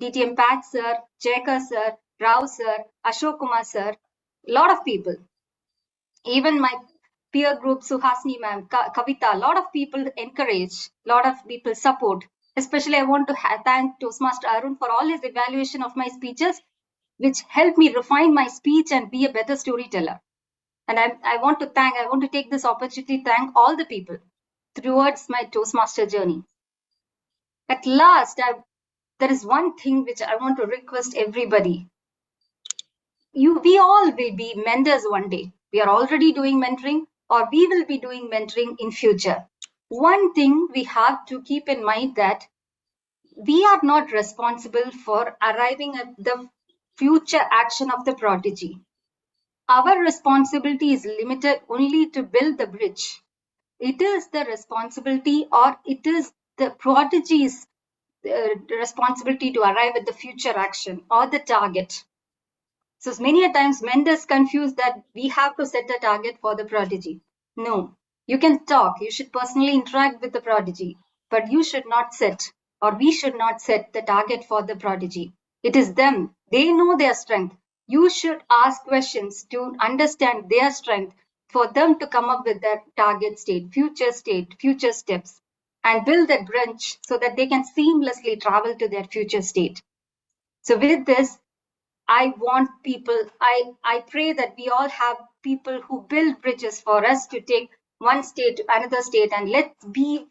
DTM Pat sir, Jekar sir, Rao sir, Ashok Kumar sir, a lot of people. Even my peer group, Suhasini ma'am, Kavita, a lot of people encourage, a lot of people support. Especially, I want to thank Toastmaster Arun for all his evaluation of my speeches, which helped me refine my speech and be a better storyteller. And I want to take this opportunity to thank all the people towards my Toastmaster journey. At last, there is one thing which I want to request everybody. We all will be mentors one day. We are already doing mentoring, or we will be doing mentoring in future. One thing we have to keep in mind that we are not responsible for arriving at the future action of the prodigy. Our responsibility is limited only to build the bridge. It is the responsibility, or it is the prodigy's responsibility to arrive at the future action or the target. So many a times mentors confuse that we have to set a target for the prodigy. No, you can talk, you should personally interact with the prodigy, but you should not set, or we should not set the target for the prodigy. It is them. They know their strength. You should ask questions to understand their strength for them to come up with their target state, future steps, and build that bridge so that they can seamlessly travel to their future state. So with this, I want people, I pray that we all have people who build bridges for us to take one state to another state, and let's be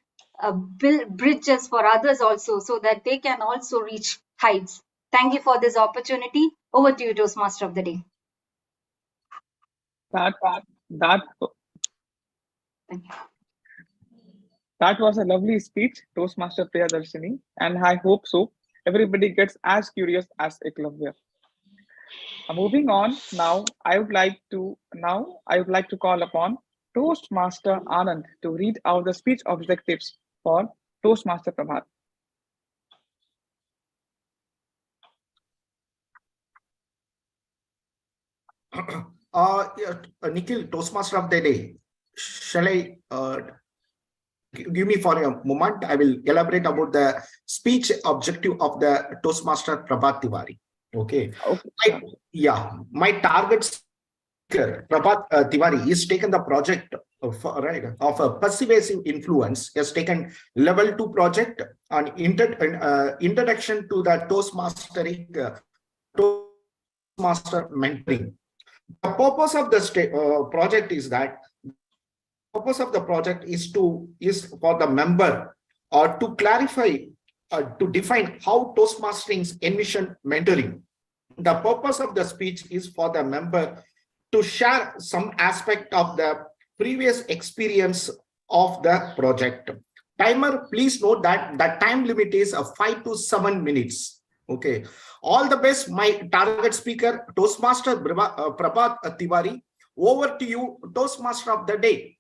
build bridges for others also so that they can also reach heights. Thank you for this opportunity. Over to you, Toastmaster of the Day. That Thank you. That was a lovely speech, Toastmaster Priyadarshini, and I hope so. Everybody gets as curious as Eklavya. Moving on, I would like to call upon Toastmaster Anand to read out the speech objectives for Toastmaster Prabhat. Nikhil, Toastmaster of the Day. Shall I give me for a moment? I will elaborate about the speech objective of the Toastmaster Prabhat Tiwari. Okay. My target speaker, Prabhat Tiwari, is taken the project of a persuasive influence, has taken level 2 project on introduction to the Toastmaster mentoring. The purpose of the project is that is for the member or to clarify to define how Toastmasters envision mentoring. The purpose of the speech is for the member to share some aspect of the previous experience of the project. Timer, please note that the time limit is 5 to 7 minutes. Okay. All the best, my target speaker, Toastmaster Prabhat Tiwari. Over to you, Toastmaster of the Day.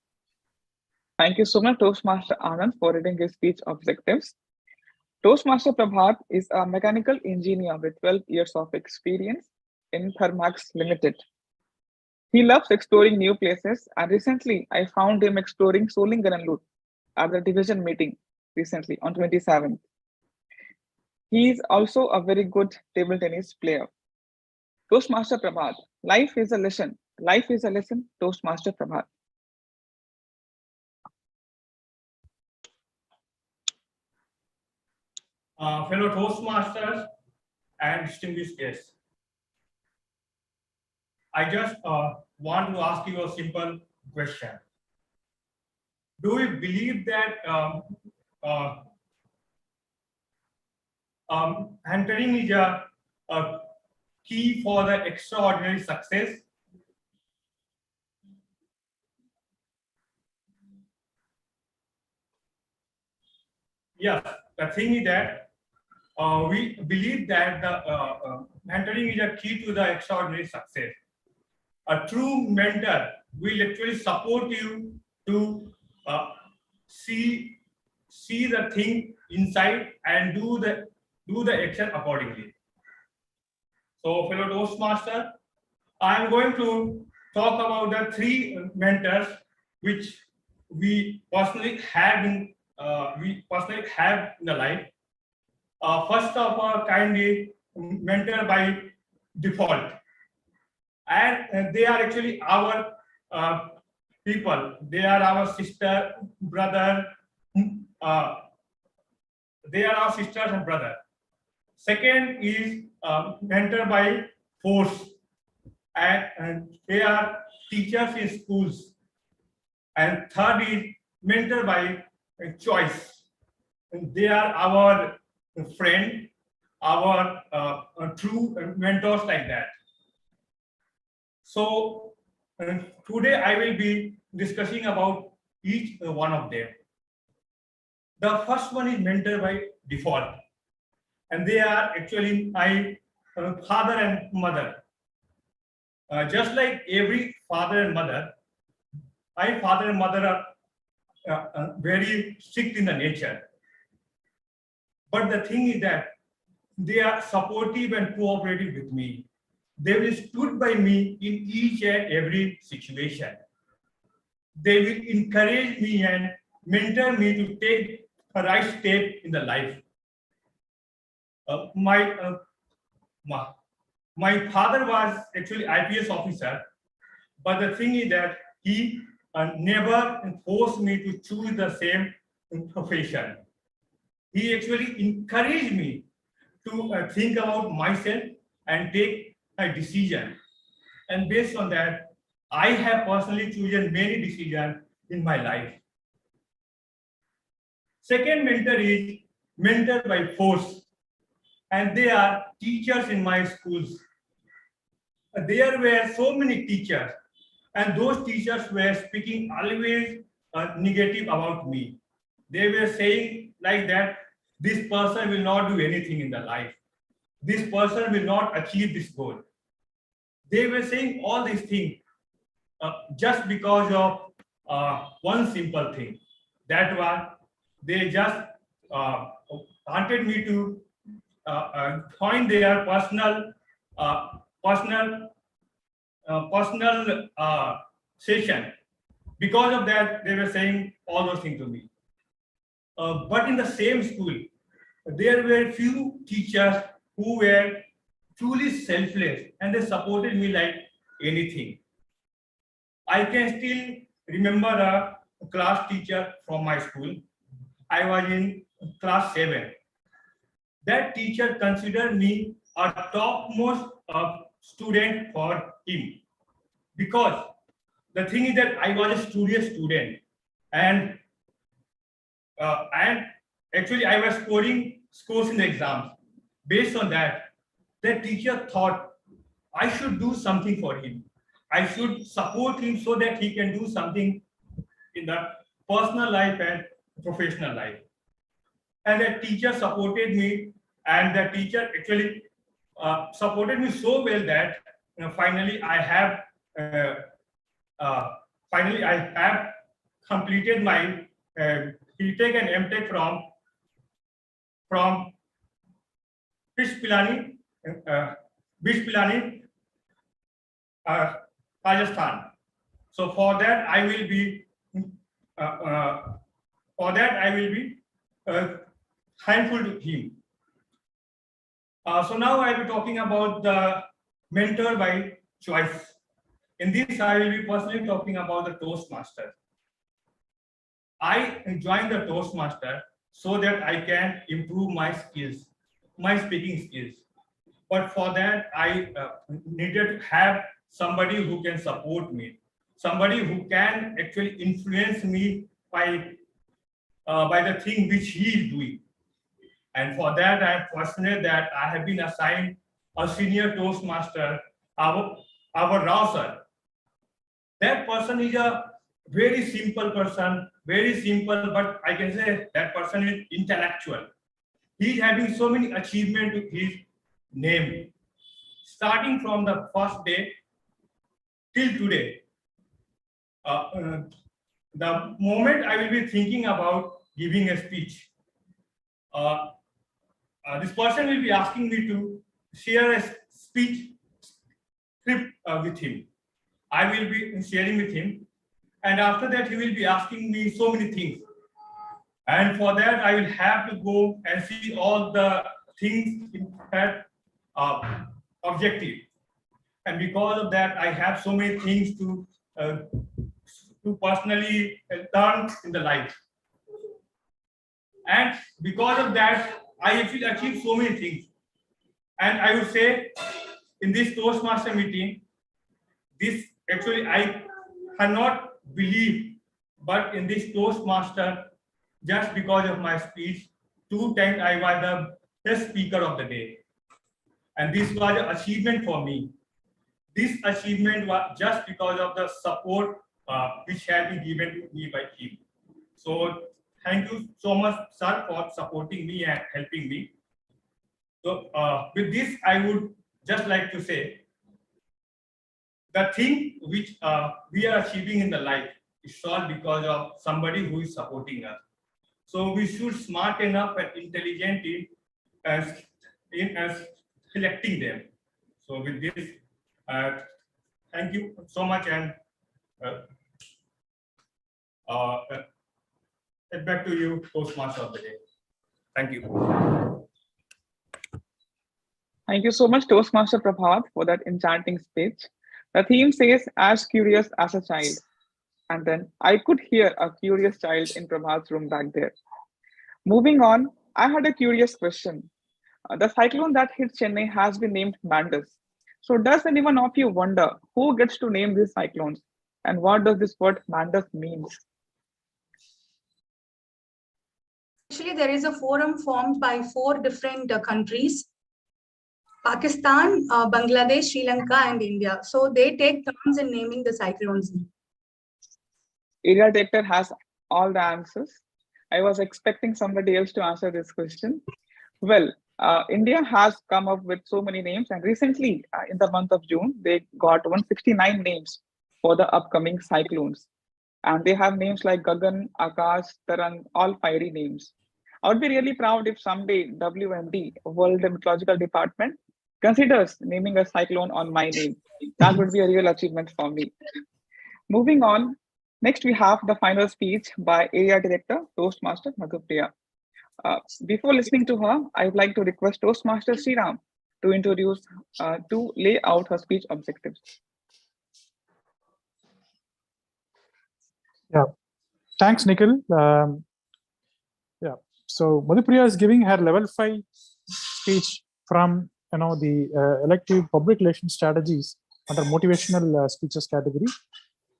Thank you so much, Toastmaster Anand, for reading his speech objectives. Toastmaster Prabhat is a mechanical engineer with 12 years of experience in Thermax Limited. He loves exploring new places, and recently I found him exploring Solingaranallur at the division meeting recently on 27th. He is also a very good table tennis player. Toastmaster Prabhat, life is a lesson. Life is a lesson, Toastmaster Prabhat. Fellow Toastmasters and distinguished guests, I just want to ask you a simple question. Do you believe that mentoring is a key for the extraordinary success? Yes, the thing is that we believe that the mentoring is a key to the extraordinary success. A true mentor will actually support you to see the thing inside and do the action accordingly. So, fellow Toastmaster, I am going to talk about the 3 mentors which we personally have in the life. First of all, kind is mentor by default, and they are actually our people. They are our sister, brother. Uh, they are our sisters and brother. Second is mentor by force, and they are teachers in schools. And third is mentor by choice. And they are our friend, our true mentors like that. So today I will be discussing about each one of them. The first one is mentor by default, and they are actually my father and mother. Just like every father and mother, my father and mother are very strict in the nature. But the thing is that they are supportive and cooperative with me. They will stood by me in each and every situation. They will encourage me and mentor me to take a right step in the life. My father was actually IPS officer, but the thing is that he never forced me to choose the same profession. He actually encouraged me to think about myself and take a decision. And based on that, I have personally chosen many decisions in my life. Second mentor is mentor by force, and they are teachers in my schools. There were so many teachers, and those teachers were speaking always negative about me. They were saying like that, this person will not do anything in the life. This person will not achieve this goal. They were saying all these things just because of one simple thing. That was, they just wanted me to join their personal session. Because of that, they were saying all those things to me. But in the same school, there were few teachers who were truly selfless, and they supported me like anything. I can still remember a class teacher from my school. I was in class 7. That teacher considered me a topmost student for him, because the thing is that I was a studious student, and actually I was scoring scores in the exams. Based on that, the teacher thought I should do something for him. I should support him so that he can do something in the personal life and professional life. And the teacher supported me, and the teacher actually supported me so well that finally I have completed my BTech and MTech from Bish Pilani, Rajasthan. So for that I will be thankful to him. So now I will be talking about the mentor by choice. In this, I will be personally talking about the Toastmaster. I joined the Toastmaster so that I can improve my skills, my speaking skills. But for that, I needed to have somebody who can support me, somebody who can actually influence me by the thing which he is doing. And for that, I am fortunate that I have been assigned a senior Toastmaster, our Rao sir. That person is a very simple person, very simple, but I can say that person is intellectual. He is having so many achievements to his name, starting from the first day till today. The moment I will be thinking about giving a speech, this person will be asking me to share a speech script with him. I will be sharing with him, and after that he will be asking me so many things. And for that, I will have to go and see all the things in that objective. And because of that, I have so many things to personally learn in the life. And because of that, I actually achieved so many things. And I would say in this Toastmaster meeting, this actually I cannot believe, but in this Toastmaster, just because of my speech, 2 times I was the best speaker of the day. And this was an achievement for me. This achievement was just because of the support which had been given to me by him. So thank you so much, sir, for supporting me and helping me. So with this, I would just like to say, the thing which we are achieving in the life is all because of somebody who is supporting us. So we should smart enough and intelligent in selecting them. So with this, thank you so much, and back to you, Toastmaster of the day. Thank you. Thank you so much, Toastmaster Prabhat, for that enchanting speech. The theme says, as curious as a child. And then I could hear a curious child in Prabhat's room back there. Moving on, I had a curious question. The cyclone that hit Chennai has been named Madras. So does anyone of you wonder who gets to name these cyclones? And what does this word Madras means? Actually, there is a forum formed by 4 different countries: Pakistan, Bangladesh, Sri Lanka, and India. So they take turns in naming the cyclones. Area director has all the answers. I was expecting somebody else to answer this question. Well, India has come up with so many names, and recently, in the month of June, they got 169 names for the upcoming cyclones. And they have names like Gagan, Akash, Tarang, all fiery names. I would be really proud if someday WMD, World Meteorological Department, considers naming a cyclone on my name. That would be a real achievement for me. Moving on, next we have the final speech by Area Director, Toastmaster Madhupriya. Before listening to her, I would like to request Toastmaster Sriram to lay out her speech objectives. Yeah, thanks, Nikhil. Yeah, so Madhupriya is giving her level 5 speech from the elective public relations strategies under motivational speeches category.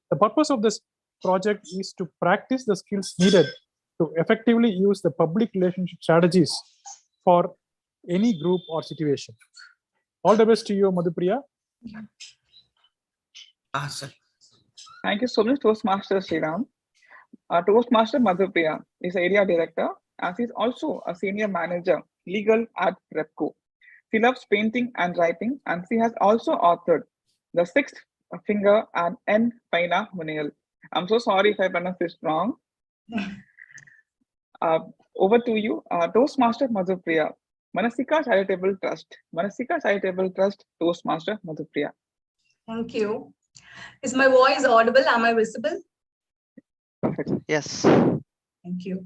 The purpose of this project is to practice the skills needed to effectively use the public relationship strategies for any group or situation. All the best to you, Madhupriya. Awesome. Thank you so much, Toastmaster Sriram. Toastmaster Madhupriya is area director, and she's also a senior manager, legal at Repco. She loves painting and writing, and she has also authored The Sixth Finger and N Paina Munil. I'm so sorry if I pronounced this wrong. Over to you, Toastmaster Madhupriya. Manasika Charitable Trust. Manasika Charitable Trust, Toastmaster Madhupriya. Thank you. Is my voice audible? Am I visible? Perfect. Yes. Thank you.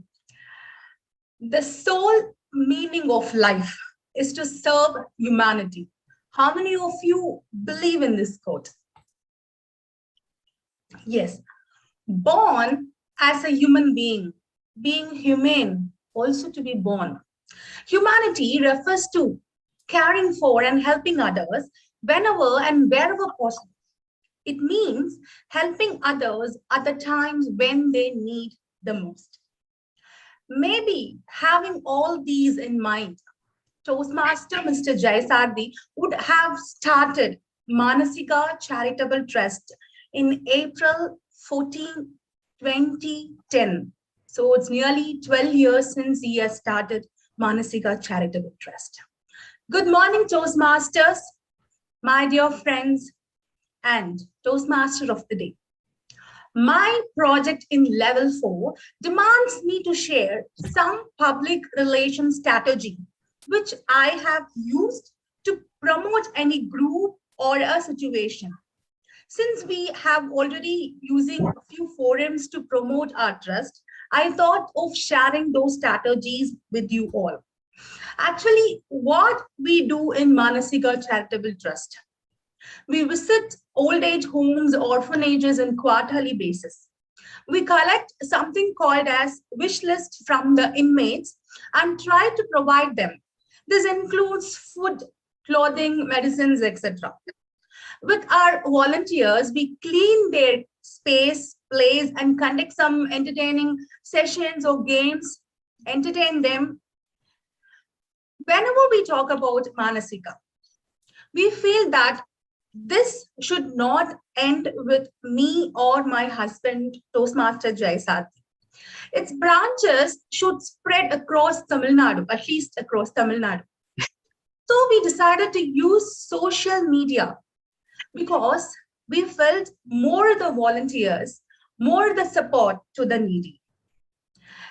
The sole meaning of life is to serve humanity. How many of you believe in this quote? Yes. Born as a human being humane, also to be born. Humanity refers to caring for and helping others whenever and wherever possible. It means helping others at the times when they need the most. Maybe having all these in mind, Toastmaster Mr. Jayasardi would have started Manasika Charitable Trust in April 14, 2010. So it's nearly 12 years since he has started Manasika Charitable Trust. Good morning, Toastmasters, my dear friends, and Toastmaster of the Day. My project in level 4 demands me to share some public relations strategy which I have used to promote any group or a situation. Since we have already using a few forums to promote our trust, I thought of sharing those strategies with you all. Actually, what we do in Manasika Charitable Trust, we visit old age homes, orphanages on quarterly basis. We collect something called as wish list from the inmates and try to provide them. This includes food, clothing, medicines, etc. With our volunteers, we clean their space, place, and conduct some entertaining sessions or games, entertain them. Whenever we talk about Manasika, we feel that this should not end with me or my husband, Toastmaster Jaisati. Its branches should spread across Tamil Nadu, at least across Tamil Nadu. So we decided to use social media because we felt more the volunteers, more the support to the needy.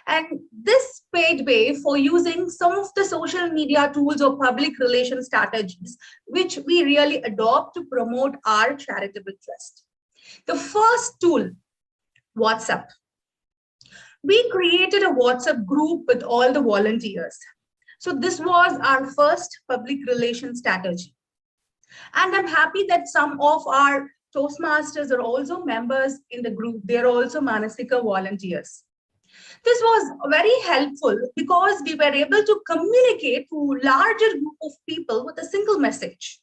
And this paved way for using some of the social media tools or public relations strategies, which we really adopt to promote our charitable trust. The first tool, WhatsApp. We created a WhatsApp group with all the volunteers. So this was our first public relations strategy. And I'm happy that some of our Toastmasters are also members in the group. They're also Manasika volunteers. This was very helpful because we were able to communicate to a larger group of people with a single message.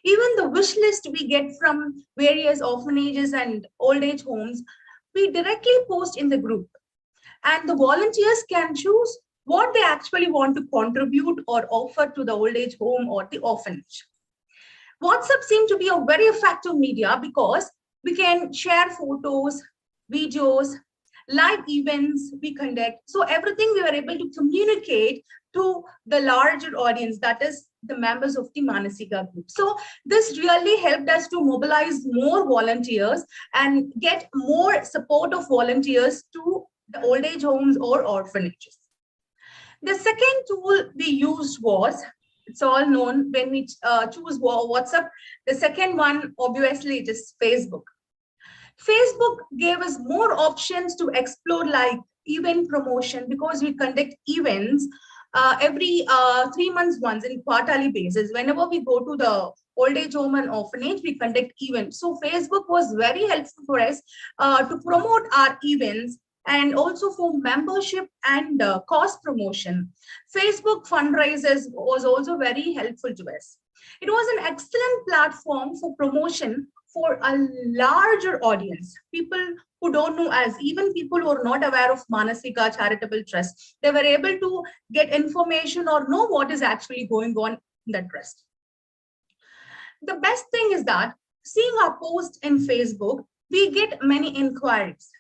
Even the wish list we get from various orphanages and old age homes, we directly post in the group. And the volunteers can choose what they actually want to contribute or offer to the old age home or the orphanage. WhatsApp seemed to be a very effective media because we can share photos, videos, live events we conduct. So everything we were able to communicate to the larger audience, that is the members of the Manasika group. So this really helped us to mobilize more volunteers and get more support of volunteers to the old age homes or orphanages. The second tool we used was, it's all known when we choose WhatsApp. The second one, obviously, it is Facebook. Facebook gave us more options to explore, like event promotion, because we conduct events every 3 months once in quarterly basis. Whenever we go to the old age home and orphanage, we conduct events. So Facebook was very helpful for us to promote our events, and also for membership and cost promotion. Facebook fundraisers was also very helpful to us. It was an excellent platform for promotion for a larger audience, people who don't know us, even people who are not aware of Manasika Charitable Trust. They were able to get information or know what is actually going on in the trust. The best thing is that seeing our post in Facebook, we get many inquiries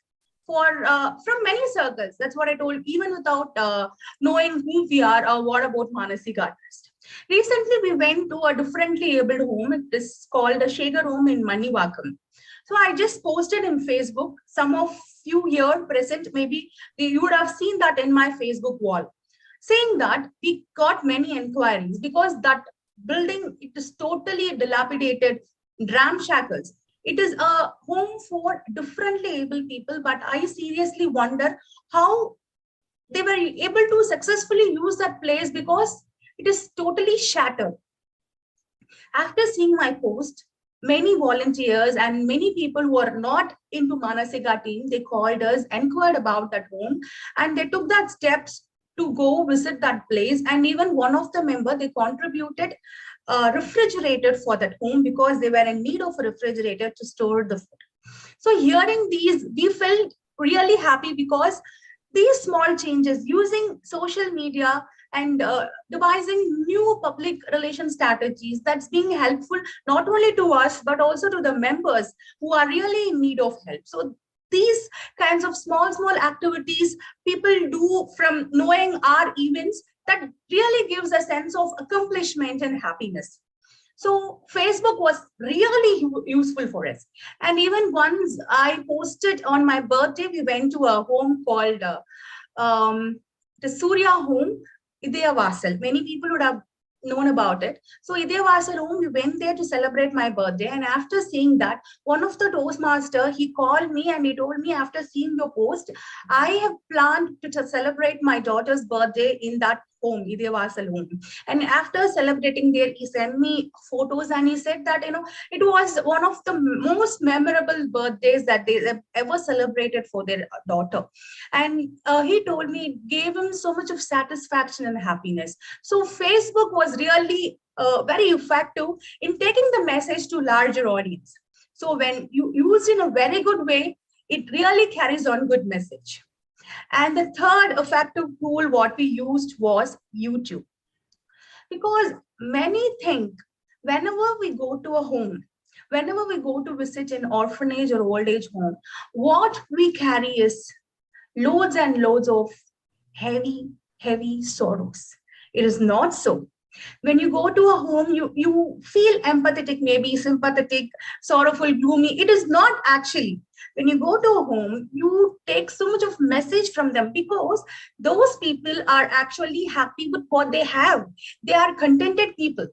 from many circles. That's what I told, even without knowing who we are or what about Manasika Trust. Recently, we went to a differently abled home. It is called a Shaker home in Manivakam. So I just posted in Facebook. Some of you here present, maybe you would have seen that in my Facebook wall, saying that we got many inquiries because that building, it is totally dilapidated, ramshackles. It is a home for differently able people, but I seriously wonder how they were able to successfully use that place because it is totally shattered. After seeing my post, many volunteers and many people who are not into Manasika team, they called us, inquired about that home, and they took that steps to go visit that place. And even one of the members, they contributed a refrigerator for that home because they were in need of a refrigerator to store the food. So hearing these, we felt really happy because these small changes using social media and devising new public relations strategies, that's being helpful not only to us, but also to the members who are really in need of help. So these kinds of small activities people do from knowing our events, that really gives a sense of accomplishment and happiness. So Facebook was really useful for us. And even once I posted on my birthday, we went to a home called the Surya home, Idaya Vasal. Many people would have known about it. So Idevasal home, we went there to celebrate my birthday. And after seeing that, one of the Toastmaster, he called me and he told me, after seeing your post, I have planned to celebrate my daughter's birthday in that home, Idevasal home. And after celebrating there, he sent me photos and he said that, it was one of the most memorable birthdays that they have ever celebrated for their daughter. And he told me it gave him so much of satisfaction and happiness. So Facebook was really very effective in taking the message to larger audience. So when you use in a very good way, it really carries on good message. And the third effective tool what we used was YouTube. Because many think whenever we go to a home, whenever we go to visit an orphanage or old age home, what we carry is loads and loads of heavy, heavy sorrows. It is not so. When you go to a home, you feel empathetic, maybe sympathetic, sorrowful, gloomy. It is not actually. When you go to a home, you take so much of message from them because those people are actually happy with what they have. They are contented people.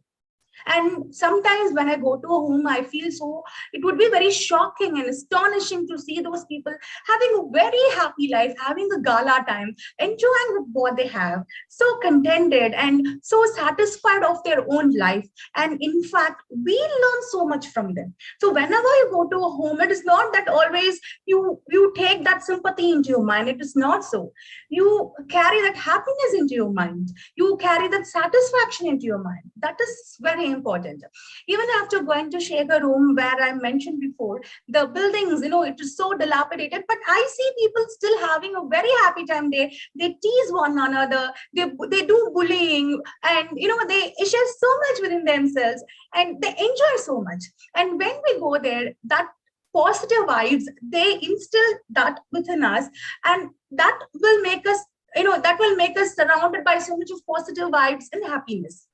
And sometimes when I go to a home, I feel so, it would be very shocking and astonishing to see those people having a very happy life, having a gala time, enjoying with what they have, so contented and so satisfied of their own life. And in fact, we learn so much from them. So whenever you go to a home, it is not that always you take that sympathy into your mind. It is not so. You carry that happiness into your mind. You carry that satisfaction into your mind. That is very important. Even after going to Shaker room where I mentioned before, the buildings, it is so dilapidated, but I see people still having a very happy time. They tease one another, they do bullying, and they share so much within themselves and they enjoy so much. And when we go there, that positive vibes, they instill that within us, and that will make us, that will make us surrounded by so much of positive vibes and happiness.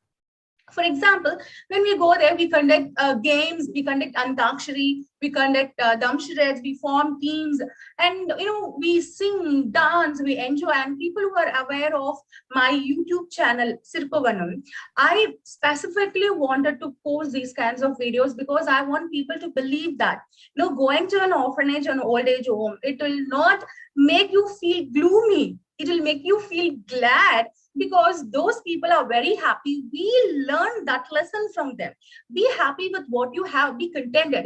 For example, when we go there, we conduct games, we conduct Antakshari, we conduct Damshareds, we form teams, and we sing, dance, we enjoy. And people who are aware of my YouTube channel, Sirpavanam, I specifically wanted to post these kinds of videos because I want people to believe that going to an orphanage or an old age home, it will not make you feel gloomy. It will make you feel glad because those people are very happy. We learn that lesson from them. Be happy with what you have. Be contented.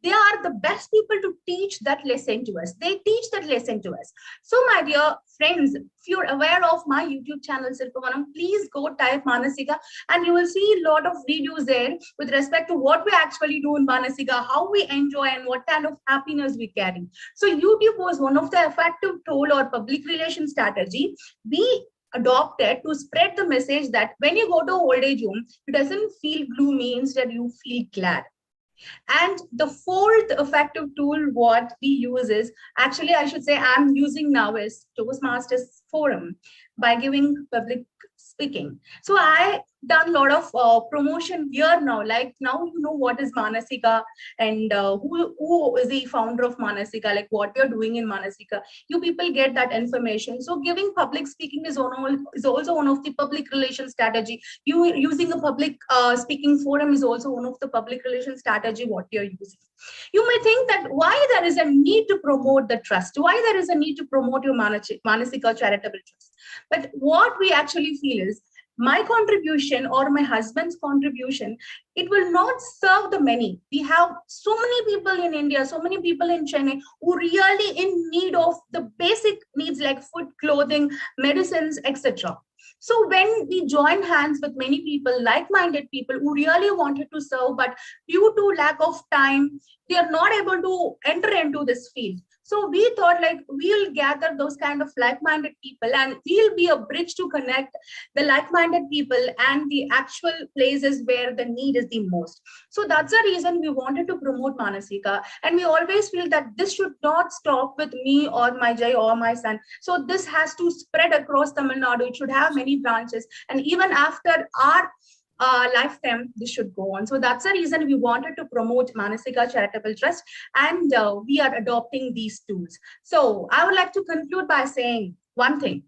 They are the best people to teach that lesson to us. They teach that lesson to us. So, my dear friends, if you're aware of my YouTube channel, Sirpavanam, please go type Manasika and you will see a lot of videos there with respect to what we actually do in Manasika, how we enjoy and what kind of happiness we carry. So, YouTube was one of the effective tool or public relations strategy we adopted to spread the message that when you go to old age home, it doesn't feel gloomy, instead you feel glad. And the fourth effective tool what we use is, actually I should say I'm using now, is Toastmasters Forum by giving public speaking. So I done a lot of promotion here now, like now what is Manasika and who is the founder of Manasika, like what we are doing in Manasika. You people get that information. So giving public speaking is also one of the public relations strategy. You using a public speaking forum is also one of the public relations strategy what you're using. You may think that why there is a need to promote the trust, why there is a need to promote your Manasika charitable trust. But what we actually feel is my contribution or my husband's contribution, it will not serve the many. We have so many people in India, so many people in Chennai who really in need of the basic needs like food, clothing, medicines, etc. So when we join hands with many people, like-minded people who really wanted to serve, but due to lack of time, they are not able to enter into this field. So we thought like we'll gather those kind of like-minded people and we'll be a bridge to connect the like-minded people and the actual places where the need is the most. So that's the reason we wanted to promote Manasika. And we always feel that this should not stop with me or my Jai or my son. So this has to spread across Tamil Nadu. It should have many branches. And even after our lifetime, this should go on. So that's the reason we wanted to promote Manasika Charitable Trust, and we are adopting these tools. So I would like to conclude by saying one thing.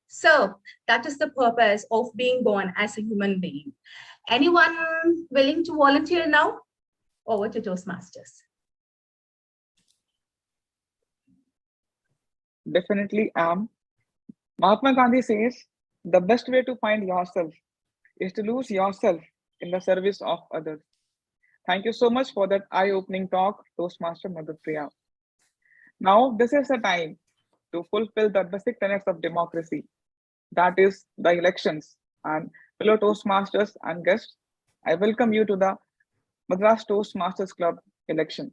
So that is the purpose of being born as a human being. Anyone willing to volunteer now? Over to Toastmasters. Definitely am. Mahatma Gandhi says the best way to find yourself is to lose yourself in the service of others. Thank you so much for that eye-opening talk, Toastmaster Madhupriya. Now, this is the time to fulfill the basic tenets of democracy, that is, the elections. And fellow Toastmasters and guests, I welcome you to the Madras Toastmasters Club election.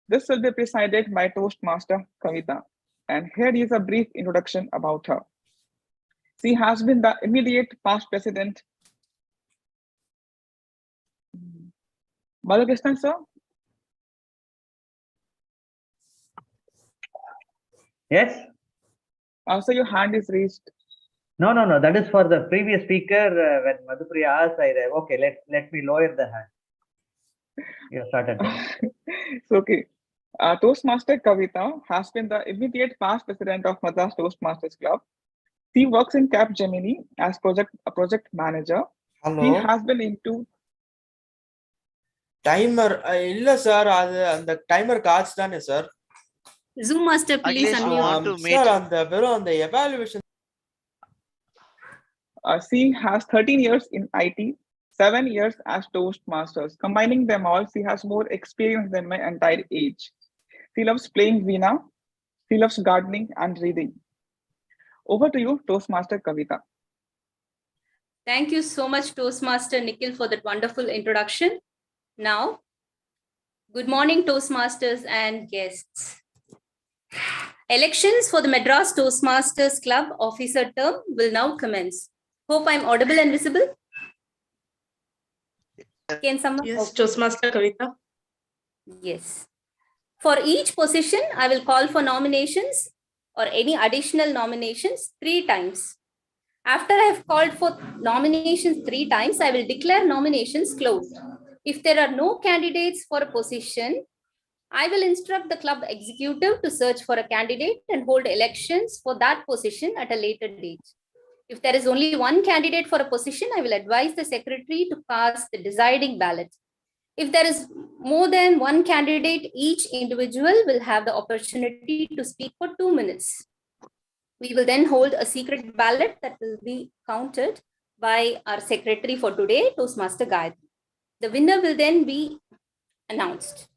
This will be presided by Toastmaster Kavita. And here is a brief introduction about her. She has been the immediate past president. Balakrishnan, sir? Yes? Also, your hand is raised. No. That is for the previous speaker. When Madhupriya asked, okay, let me lower the hand. You started. It's okay. Toastmaster Kavita has been the immediate past president of Madras Toastmasters Club. She works in Capgemini as a project manager. Hello. He has been into timer இல்ல sir அது அந்த timer காட்ச் தானே sir Zoom master please unmute. Sir அந்த வெறும் அந்த evaluation she has 13 years in IT, 7 years as Toastmasters. Combining them all, she has more experience than my entire age. She loves playing Veena. She loves gardening and reading. Over to you, Toastmaster Kavita. Thank you so much, Toastmaster Nikhil, for that wonderful introduction. Now, good morning, Toastmasters and guests. Elections for the Madras Toastmasters Club officer term will now commence. Hope I'm audible and visible. Can someone? Yes, Toastmaster Kavita. Yes. For each position, I will call for nominations or any additional nominations 3 times. After I have called for nominations 3 times, I will declare nominations closed. If there are no candidates for a position, I will instruct the club executive to search for a candidate and hold elections for that position at a later date. If there is only one candidate for a position, I will advise the secretary to cast the deciding ballot. If there is more than one candidate, each individual will have the opportunity to speak for 2 minutes. We will then hold a secret ballot that will be counted by our secretary for today, Toastmaster Gayatri. The winner will then be announced.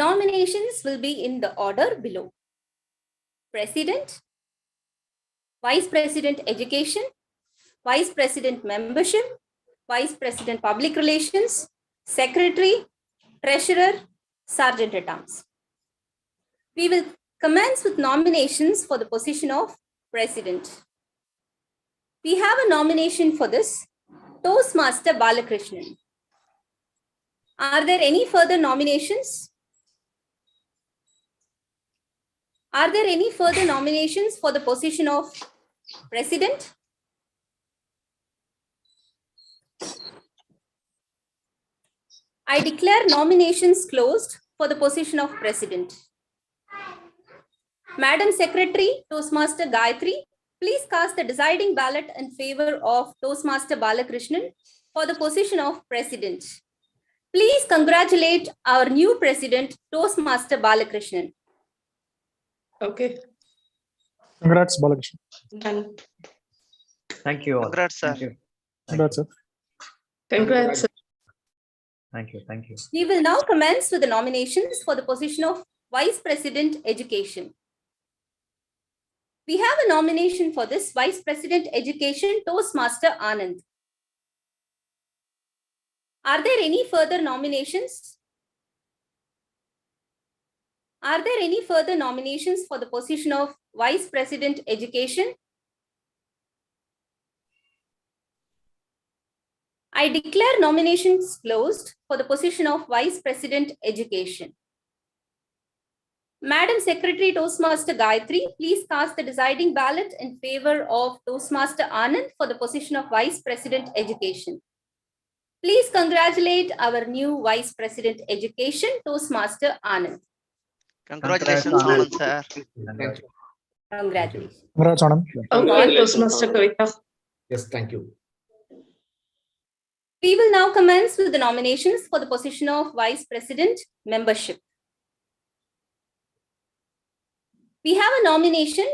Nominations will be in the order below: President, Vice President Education, Vice President Membership, Vice President Public Relations, Secretary, Treasurer, Sergeant at Arms. We will commence with nominations for the position of President. We have a nomination for this, Toastmaster Balakrishnan. Are there any further nominations? Are there any further nominations for the position of President? I declare nominations closed for the position of President. Madam Secretary, Toastmaster Gayatri, please cast the deciding ballot in favor of Toastmaster Balakrishnan for the position of President. Please congratulate our new President, Toastmaster Balakrishnan. Okay. Congrats, Balakrishnan. Done. Thank you all. Congrats, sir. Thank you. Congrats, sir. Congrats. Thank you. We will now commence with the nominations for the position of Vice President Education. We have a nomination for this Vice President Education, Toastmaster Anand. Are there any further nominations? Are there any further nominations for the position of Vice President Education? I declare nominations closed for the position of Vice President Education. Madam Secretary, Toastmaster Gayatri, please cast the deciding ballot in favor of Toastmaster Anand for the position of Vice President Education. Please congratulate our new Vice President Education, Toastmaster Anand. Congratulations, Anand, sir. Thank you. Congratulations. Congrats, Anand. Okay, Toastmaster Kavita. Yes, thank you. We will now commence with the nominations for the position of Vice President membership. We have a nomination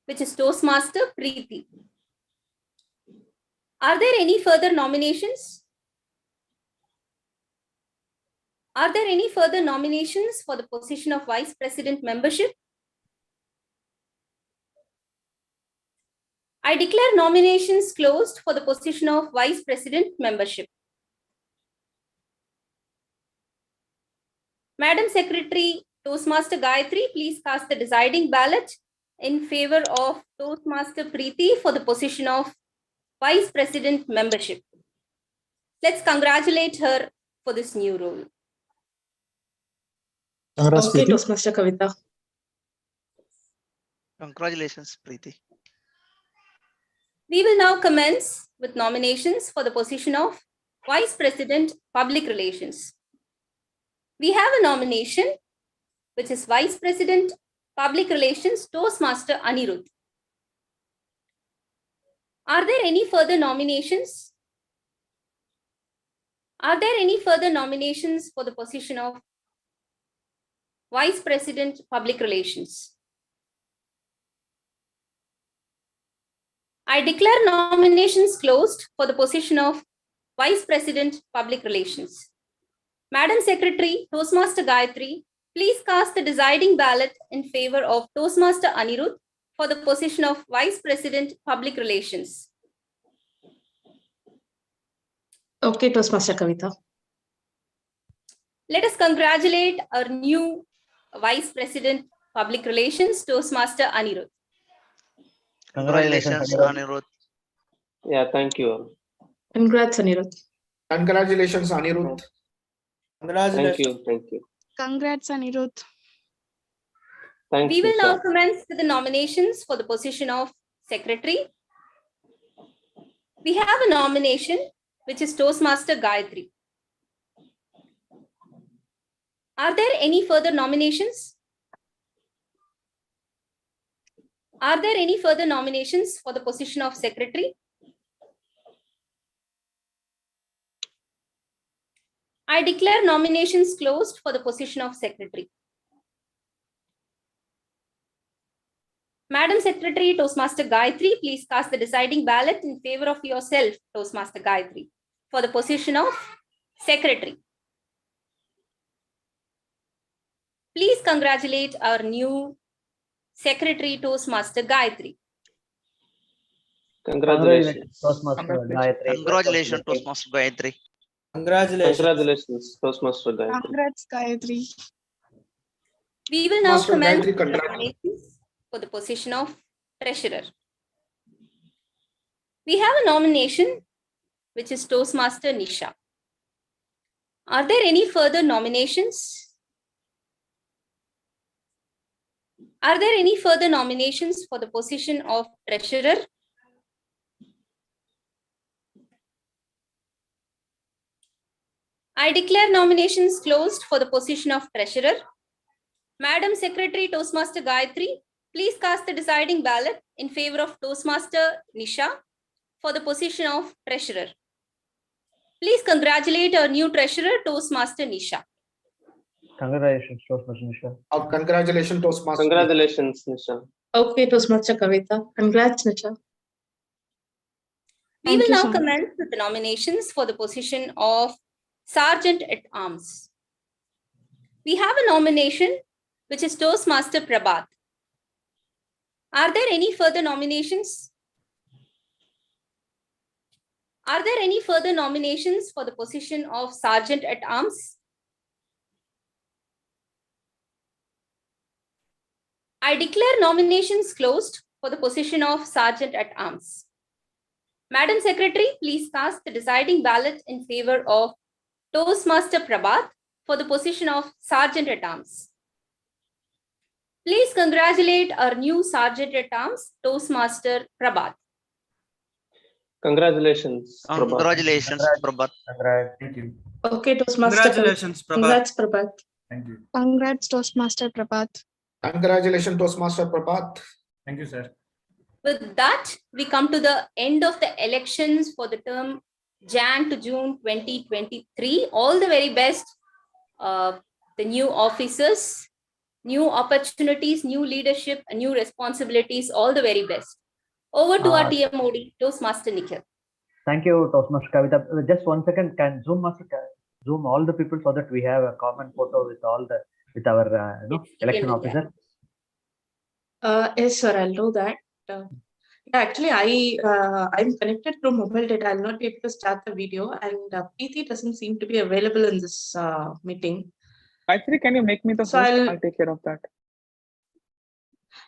which is Toastmaster Preeti. Are there any further nominations? Are there any further nominations for the position of Vice President membership? I declare nominations closed for the position of Vice President membership. Madam Secretary, Toastmaster Gayatri, please cast the deciding ballot in favor of Toastmaster Preeti for the position of Vice President membership. Let's congratulate her for this new role. Congrats, Okay, Preeti. Toastmaster Kavita. Congratulations, Preeti. We will now commence with nominations for the position of Vice President Public Relations. We have a nomination which is Vice President Public Relations Toastmaster Anirudh. Are there any further nominations? Are there any further nominations for the position of Vice President Public Relations? I declare nominations closed for the position of Vice President Public Relations. Madam Secretary, Toastmaster Gayatri, please cast the deciding ballot in favor of Toastmaster Anirudh for the position of Vice President Public Relations. Okay, Toastmaster Kavita. Let us congratulate our new Vice President Public Relations, Toastmaster Anirudh. Congratulations, Anirudh. Yeah, thank you. Congrats, Anirudh. Congratulations, Anirudh. Thank you. Thank you. Congrats, Anirudh. Thank We you, will now sir. commence with the nominations for the position of Secretary. We have a nomination which is Toastmaster Gayatri. Are there any further nominations? Are there any further nominations for the position of Secretary? I declare nominations closed for the position of Secretary. Madam Secretary, Toastmaster Gayatri, please cast the deciding ballot in favor of yourself, Toastmaster Gayatri, for the position of Secretary. Please congratulate our new Secretary, Toastmaster Gayatri. Congratulations. Toastmaster Gayatri. Congratulations, Toastmaster Gayatri. Congratulations, Toastmaster Gayatri. Congrats, Gayatri. We will now Master commence Gayatri, the nominations for the position of Treasurer. We have a nomination which is Toastmaster Nisha. Are there any further nominations? Are there any further nominations for the position of Treasurer? I declare nominations closed for the position of Treasurer. Madam Secretary, Toastmaster Gayatri, please cast the deciding ballot in favor of Toastmaster Nisha for the position of Treasurer. Please congratulate our new Treasurer, Toastmaster Nisha. Congratulations, Toastmaster Nisha. Congratulations, Toastmaster. Congratulations, Nisha. Okay, Toastmaster Kavita. Congrats, Nisha. We will you now so much. commence with the nominations for the position of Sergeant at Arms. We have a nomination which is Toastmaster Prabhat. Are there any further nominations? Are there any further nominations for the position of Sergeant at Arms? I declare nominations closed for the position of Sergeant at Arms. Madam Secretary, please cast the deciding ballot in favor of Toastmaster Prabhat for the position of Sergeant at Arms. Please congratulate our new Sergeant at Arms, Toastmaster Prabhat. Congratulations, Prabhat. Congratulations, Prabhat. Thank you. Okay, Toastmaster Congratulations, Kavita. Prabhat. Congrats, Prabhat. Thank you. Congrats, Toastmaster Prabhat. Congratulations, Toastmaster Prabhat. Thank you, sir. With that, we come to the end of the elections for the term Jan to June 2023. All the very best, the new officers, new opportunities, new leadership, and new responsibilities. All the very best. Over to our TMOD, Toastmaster Nikhil. Thank you, Toastmaster Kavita. Just 1 second, can Zoom Master zoom all the people so that we have a common photo with all the our election officer? Yes, sir, I'll do that. Actually, I'm connected through mobile data. I'll not be able to start the video, and Preeti doesn't seem to be available in this meeting. Gayatri, can you make me the host? I'll take care of that.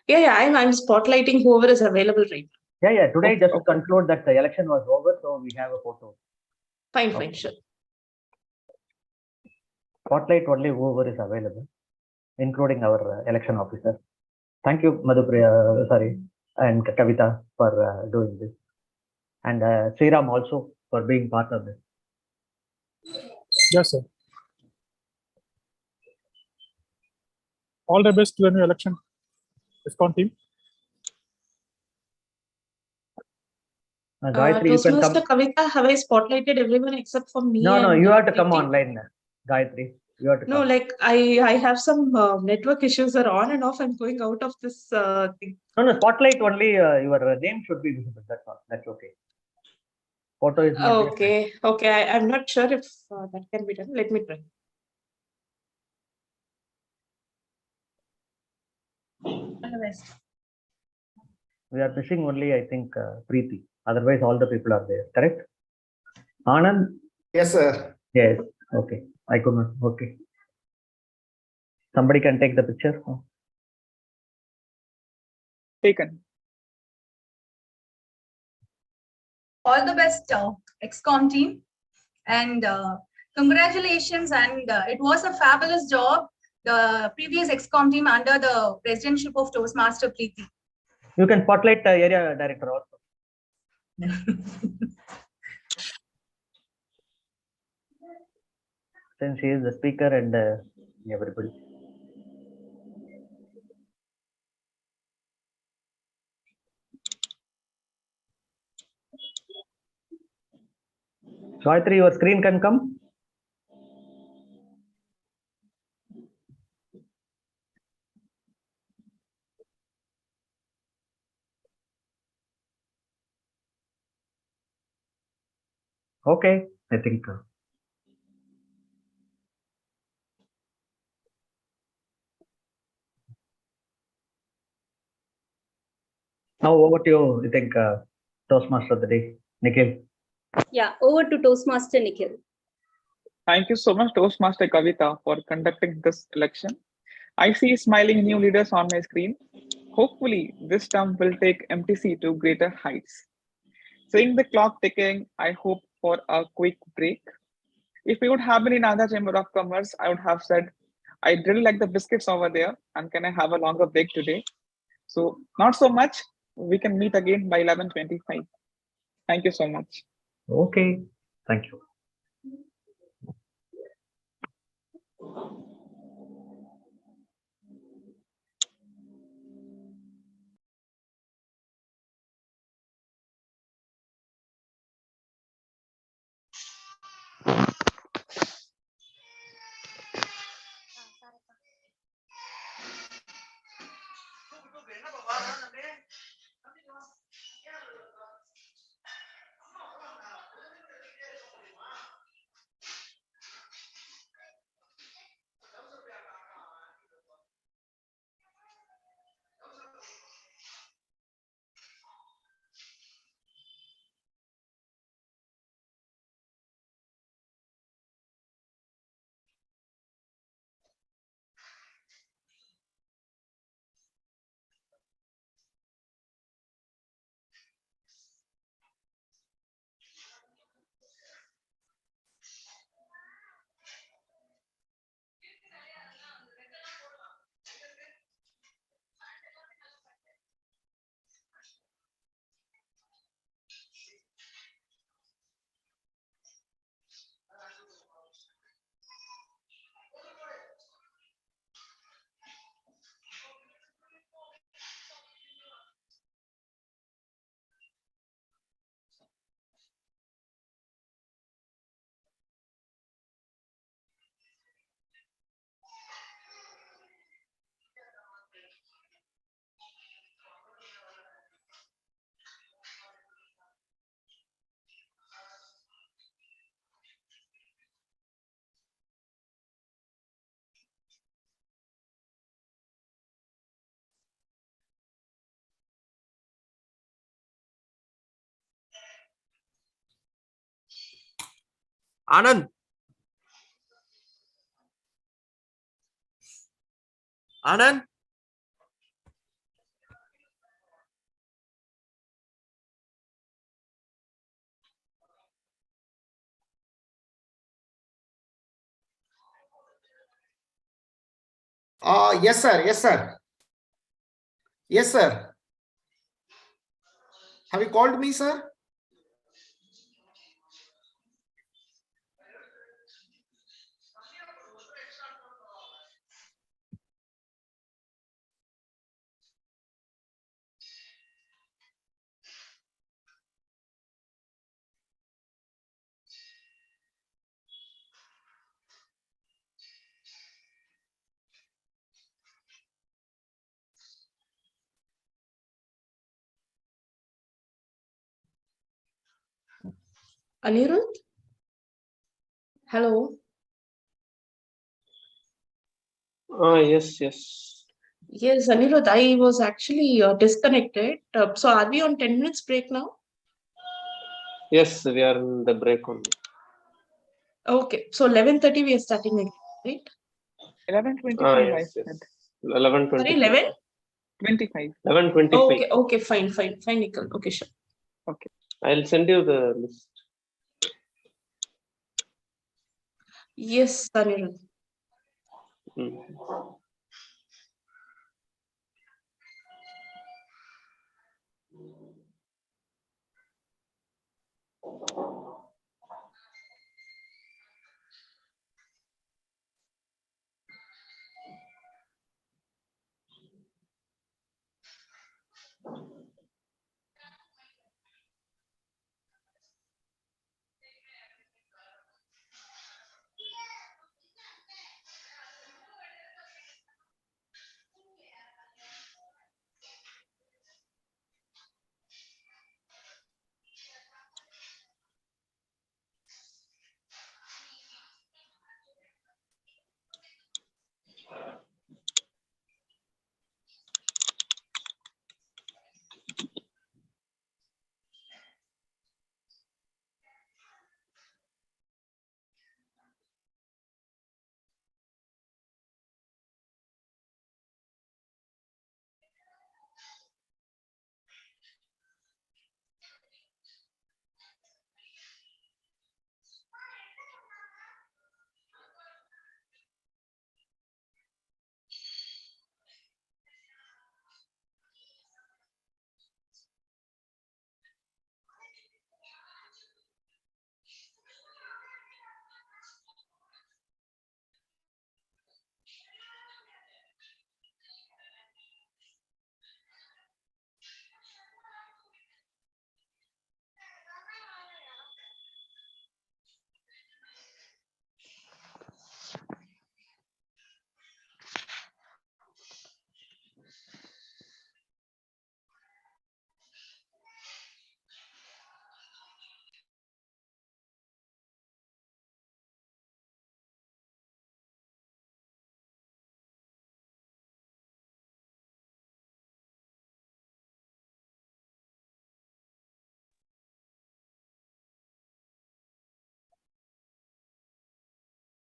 Yeah, I'm spotlighting whoever is available right now. Yeah. Today, just to conclude that the election was over, so we have a photo. Fine, sure. Spotlight only whoever is available, including our election officer. Thank you, Madhupriya, and Kavita for doing this, and Sriram also for being part of this. Yes, sir. All the best to the new election ISKCON team. Gayatri, you can come. Toastmaster Kavita, have I spotlighted everyone except for me? No, and you have to come Preeti? online, Gayatri. You have to No, come. like I have some network issues are on and off. I'm going out of this thing. No, spotlight only. Your name should be visible. That's all. That's okay. Photo is not Okay. I'm not sure if that can be done. Let me try. We are missing only, I think, Preeti. Otherwise, all the people are there. Correct? Anand? Yes, sir. Yes. Okay. I could not. Okay. Somebody can take the picture. Taken. All the best, XCOM team, and congratulations. And it was a fabulous job. The previous XCOM team under the presidentship of Toastmaster Preeti. You can spotlight the area director also. Since he is the speaker and everybody. Gayatri, your screen can come. Okay, I think. Now over to you, I think, Toastmaster of the day, Nikhil. Yeah, over to Toastmaster Nikhil. Thank you so much, Toastmaster Kavita, for conducting this election. I see smiling new leaders on my screen. Hopefully, this term will take MTC to greater heights. Seeing the clock ticking, I hope for a quick break. If we would have been in another chamber of commerce, I would have said, I really like the biscuits over there, and can I have a longer break today? So, not so much. We can meet again by 11:25. Thank you so much. Okay, thank you. Anand. Anand. Yes, sir. Yes, sir. Yes, sir. Have you called me, sir? Anirudh? Hello. Yes, yes. Yes, Anirudh, I was actually disconnected. So are we on 10 minutes break now? Yes, we are in the break only. Okay, so 11:30 we are starting again, right? 11:25, I Yes, said. yes. Sorry, 11:25. 11? 25. 11:25. Okay, fine, Nikhil. Okay, sure. Okay. I'll send you the list. Yes, Anirudh. Mm.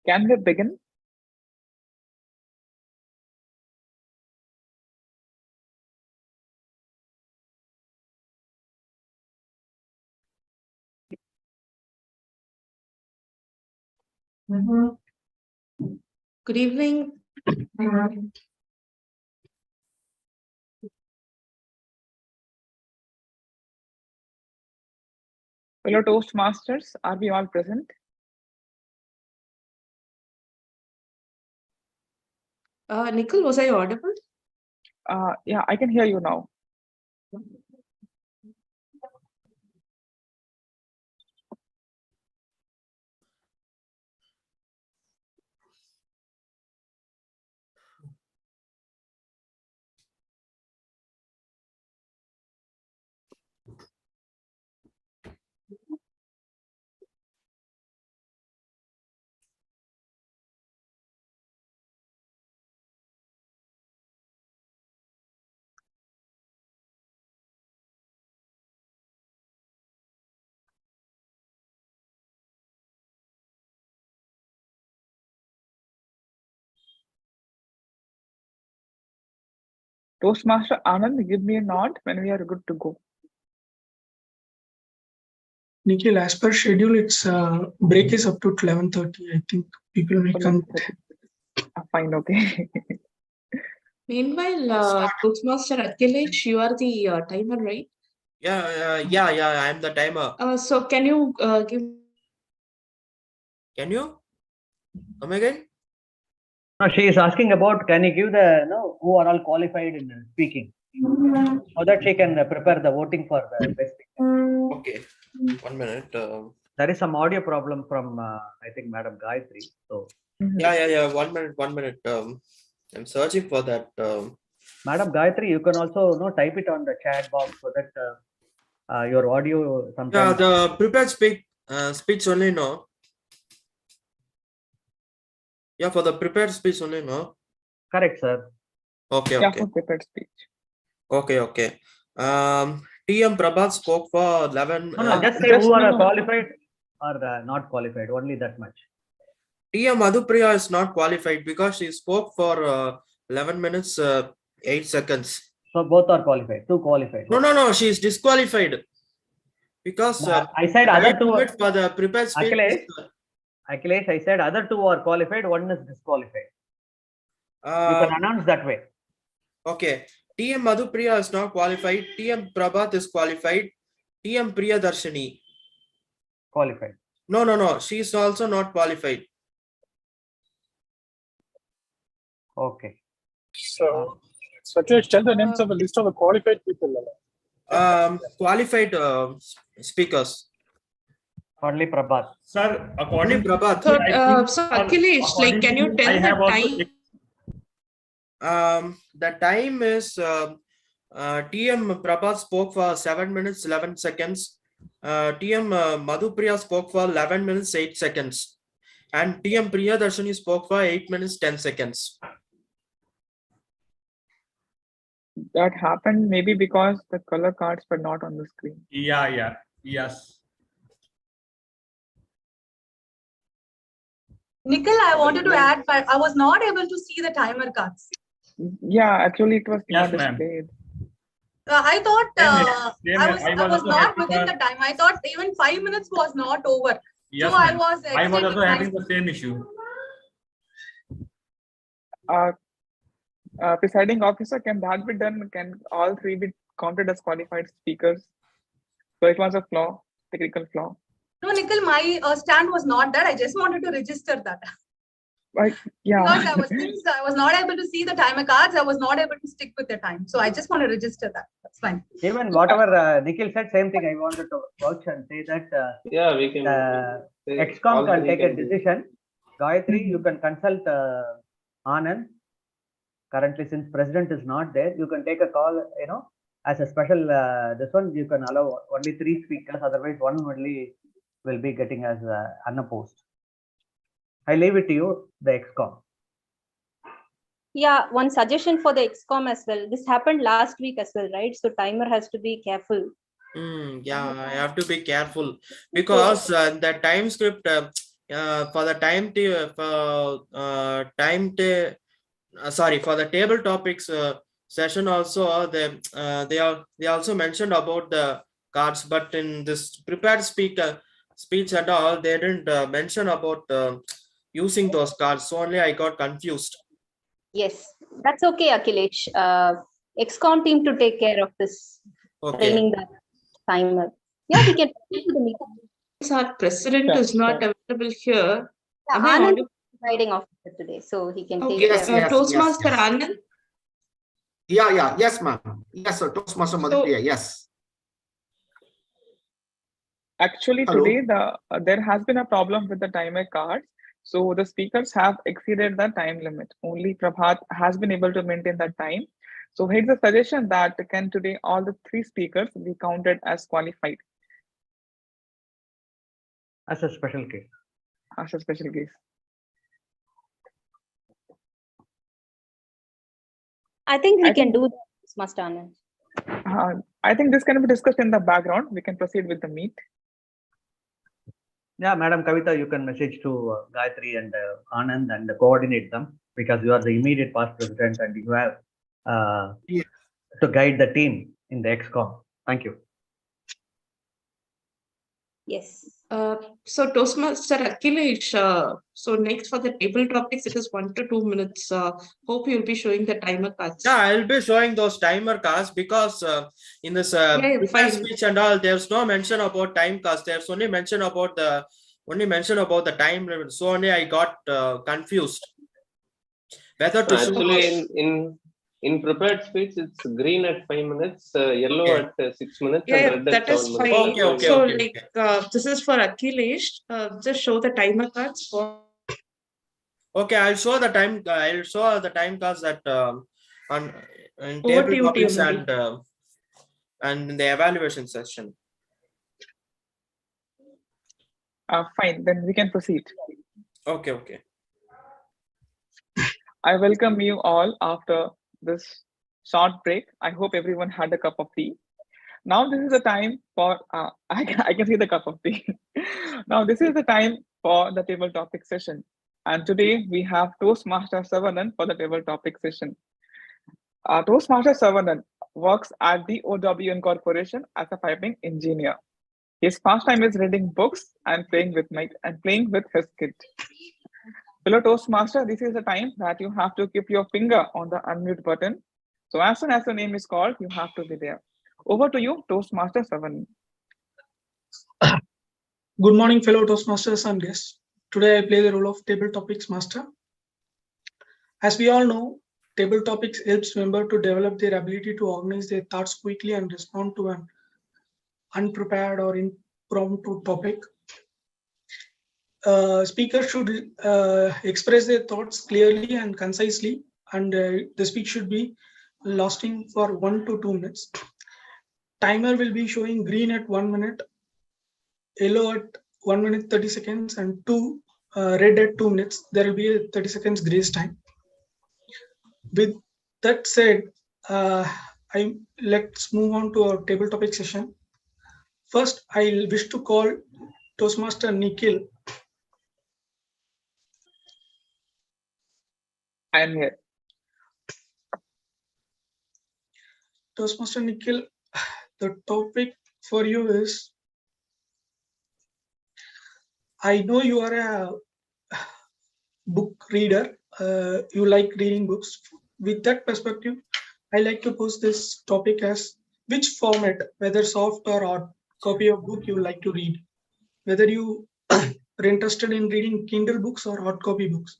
Can we begin? Good evening. Fellow Toastmasters, are we all present? Nikhil, was I audible? Yeah, I can hear you now. Toastmaster Anand, give me a nod when we are good to go. Nikhil, as per schedule, its break is up to 11:30. I think people may come. Fine, okay. Meanwhile, Toastmaster Akhilesh, you are the timer, right? Yeah, I'm the timer. So can you give? Can you come again? No, she is asking about, can you give the who are all qualified in speaking, so that she can prepare the voting for the best speaker. Okay, 1 minute. There is some audio problem from I think Madam Gayatri. So Yeah. 1 minute. I'm searching for that. Madam Gayatri, you can also type it on the chat box so that your audio sometimes. Yeah, the prepared speech only, no. Yeah, for the prepared speech only, no. Correct, sir. Okay. Yeah, for prepared speech. Okay. TM Prabhat spoke for 11. No, just say who are qualified or not qualified. Only that much. TM Madhupriya is not qualified because she spoke for 11 minutes 8 seconds. So both are qualified. Two qualified. No. She is disqualified because I said other two for the prepared speech. Akhilesh, I said other two are qualified. One is disqualified. You can announce that way. Okay. TM Madhupriya is not qualified. TM Prabhat is qualified. TM Priyadarshini. Qualified. No. She is also not qualified. Okay. So, Akhilesh, tell the names of a list of the qualified people. Qualified speakers. Only Prabhat. Sir, according to Prabhat. So Akhilesh, like, can you tell the time? The time is TM Prabhat spoke for 7 minutes 11 seconds. TM Madhupriya spoke for 11 minutes 8 seconds. And TM Priyadarshini spoke for 8 minutes 10 seconds. That happened maybe because the color cards were not on the screen. Yes. Nikhil, I wanted to add, but I was not able to see the timer cards. Yeah, actually it was not displayed. I thought I was not within the time. I thought even 5 minutes was not over. Yes, so I was also having the same issue. Presiding officer, can that be done? Can all three be counted as qualified speakers? So it was a flaw, technical flaw. No, Nikhil, my stand was not that. I just wanted to register that. Yeah. Because since I was not able to see the timer cards, I was not able to stick with the time. So I just want to register that. That's fine. Even whatever Nikhil said, same thing. I wanted to vouch and say that we can. XCOM can take a decision. Gayatri, you can consult Anand. Currently, since president is not there, you can take a call. As a special this one, you can allow only 3 speakers. Otherwise, one only will be getting as unopposed. I leave it to you, the XCOM. Yeah, one suggestion for the XCOM as well. This happened last week as well, right? So timer has to be careful. Yeah, I have to be careful because the time script for the for the table topics session also they also mentioned about the cards, but in this prepared speech and all they didn't mention about using those cards. So only I got confused. Yes, that's okay, Akhilesh. XCOM team to take care of this training the timer. Yeah, we can. Our president is not available here. Yeah, Anand is presiding officer today, so he can take care of Toastmaster Anand. Yeah. Yes, ma'am. Yes, sir. Toastmaster Madhupriya. Yes. Actually, today there has been a problem with the timer cards. So the speakers have exceeded the time limit. Only Prabhat has been able to maintain that time. So here's a suggestion that can today all the 3 speakers be counted as qualified. As a special case. As a special case. I think we can do this, Master Anand. I think this can be discussed in the background. We can proceed with the meet. Yeah, Madam Kavita, you can message to Gayatri and Anand and coordinate them, because you are the immediate past president and you have to guide the team in the XCOM. Thank you. Yes. So Toastmaster Akhilesh, so next for the table topics, it is 1 to 2 minutes. Hope you'll be showing the timer cards. Yeah, I'll be showing those timer cards because in this fine. speech and all, there's no mention about time cards. There's only mention about the time limit. So only I got confused whether to show Actually, in prepared speech, it's green at 5 minutes, yellow at 6 minutes, and red at that is 7 fine. minutes. Okay. This is for Akhilesh. Just show the timer cards for. Okay, I'll show the time. I'll show the time cards that on in Over table to you, topics TMD. and in the evaluation session. Fine, then we can proceed. Okay. I welcome you all after this short break. I hope everyone had a cup of tea. Now this is the time for, I can see the cup of tea. Now this is the time for the table topic session. And today we have Toastmaster Savanan for the table topic session. Toastmaster Savanan works at the OWN Corporation as a piping engineer. His pastime is reading books and playing with his kid. Fellow Toastmaster, this is the time that you have to keep your finger on the unmute button. So as soon as your name is called, you have to be there. Over to you, Toastmaster Savanan. Good morning, fellow Toastmasters and guests. Today I play the role of Table Topics Master. As we all know, Table Topics helps members to develop their ability to organize their thoughts quickly and respond to an unprepared or impromptu topic. Speakers should express their thoughts clearly and concisely, and the speech should be lasting for 1 to 2 minutes. Timer will be showing green at 1 minute, yellow at 1 minute 30 seconds, and red at 2 minutes. There will be a 30 seconds grace time. With that said, let's move on to our table topic session. First, I wish to call Toastmaster Nikhil. I am here. Toastmaster Nikhil, the topic for you is, I know you are a book reader. You like reading books. With that perspective, I like to pose this topic as which format, whether soft or hard copy of book you like to read. Whether you are interested in reading Kindle books or hard copy books.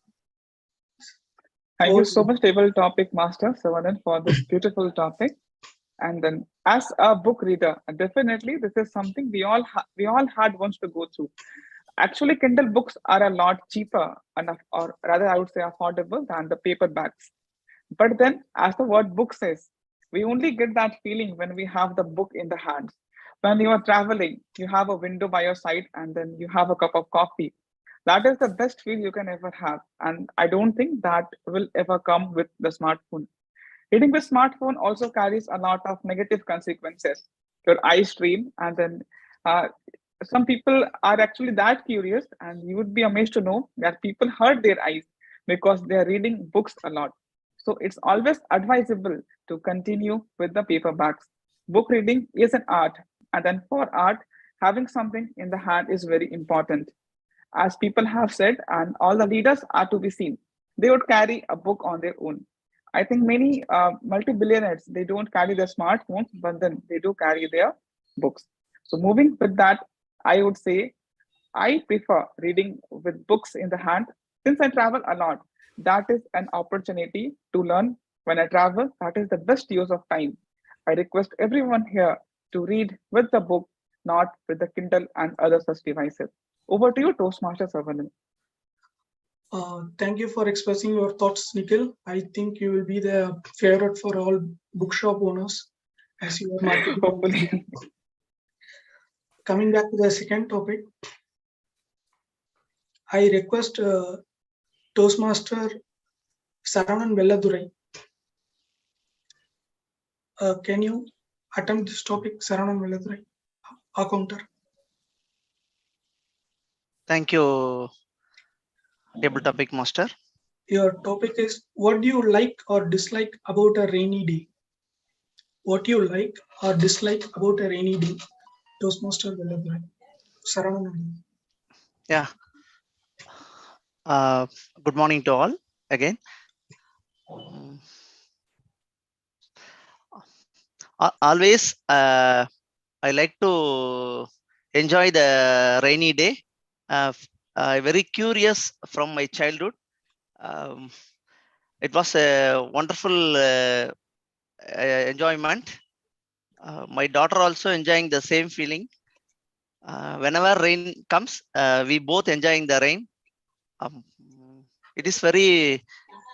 Thank you so much, Table Topic Master Savanan, for this beautiful topic. And then, as a book reader, definitely this is something we all had once to go through. Actually, Kindle books are a lot cheaper, or rather, I would say affordable than the paperbacks. But then, as the word book says, we only get that feeling when we have the book in the hands. When you are traveling, you have a window by your side, and then you have a cup of coffee. That is the best feel you can ever have. And I don't think that will ever come with the smartphone. Reading with smartphone also carries a lot of negative consequences. Your eyes strain, and then some people are actually that curious, and you would be amazed to know that people hurt their eyes because they are reading books a lot. So it's always advisable to continue with the paperbacks. Book reading is an art, and then for art, having something in the hand is very important. As people have said, and all the leaders are to be seen, they would carry a book on their own. I think many multi-billionaires, they don't carry their smartphones, but then they do carry their books. So moving with that, I would say I prefer reading with books in the hand. Since I travel a lot, that is an opportunity to learn. When I travel, that is the best use of time. I request everyone here to read with the book, not with the Kindle and other such devices. Over to you, Toastmaster Savanan. Thank you for expressing your thoughts, Nikhil. I think you will be the favorite for all bookshop owners as you are marketing. Hopefully. Coming back to the second topic, I request Toastmaster Saravanan Velladurai. Can you attempt this topic, Saravanan Velladurai? A counter. Thank you, Table Topic Master. Your topic is, what do you like or dislike about a rainy day? what you like or dislike about a rainy day. Toastmaster Vallabhbhai. Saranam. Yeah. Good morning to all again. Always, I like to enjoy the rainy day. Very curious from my childhood. It was a wonderful enjoyment. My daughter also enjoying the same feeling. Whenever rain comes, we both enjoying the rain. It is very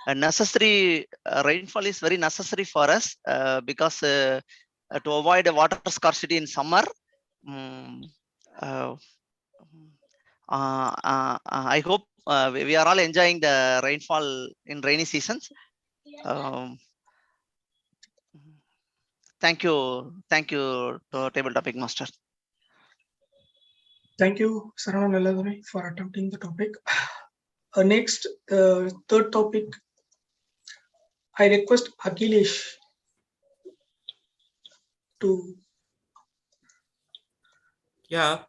necessary. Rainfall is very necessary for us because to avoid water scarcity in summer. I hope we are all enjoying the rainfall in rainy seasons. Thank you to Table Topic Master. Thank you, Saranam Vallabhbhai, for attempting the topic. Next, third topic. I request Akhilesh to. Yeah.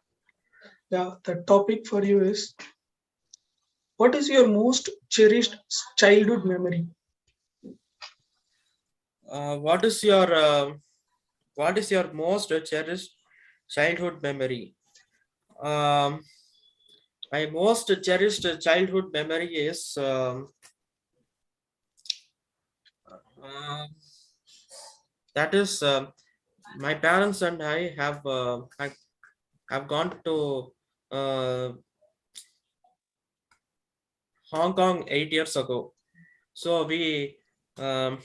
Yeah, the topic for you is, what is your most cherished childhood memory? What is your most cherished childhood memory? My most cherished childhood memory is that is my parents and I have gone to Hong Kong 8 years ago. So we can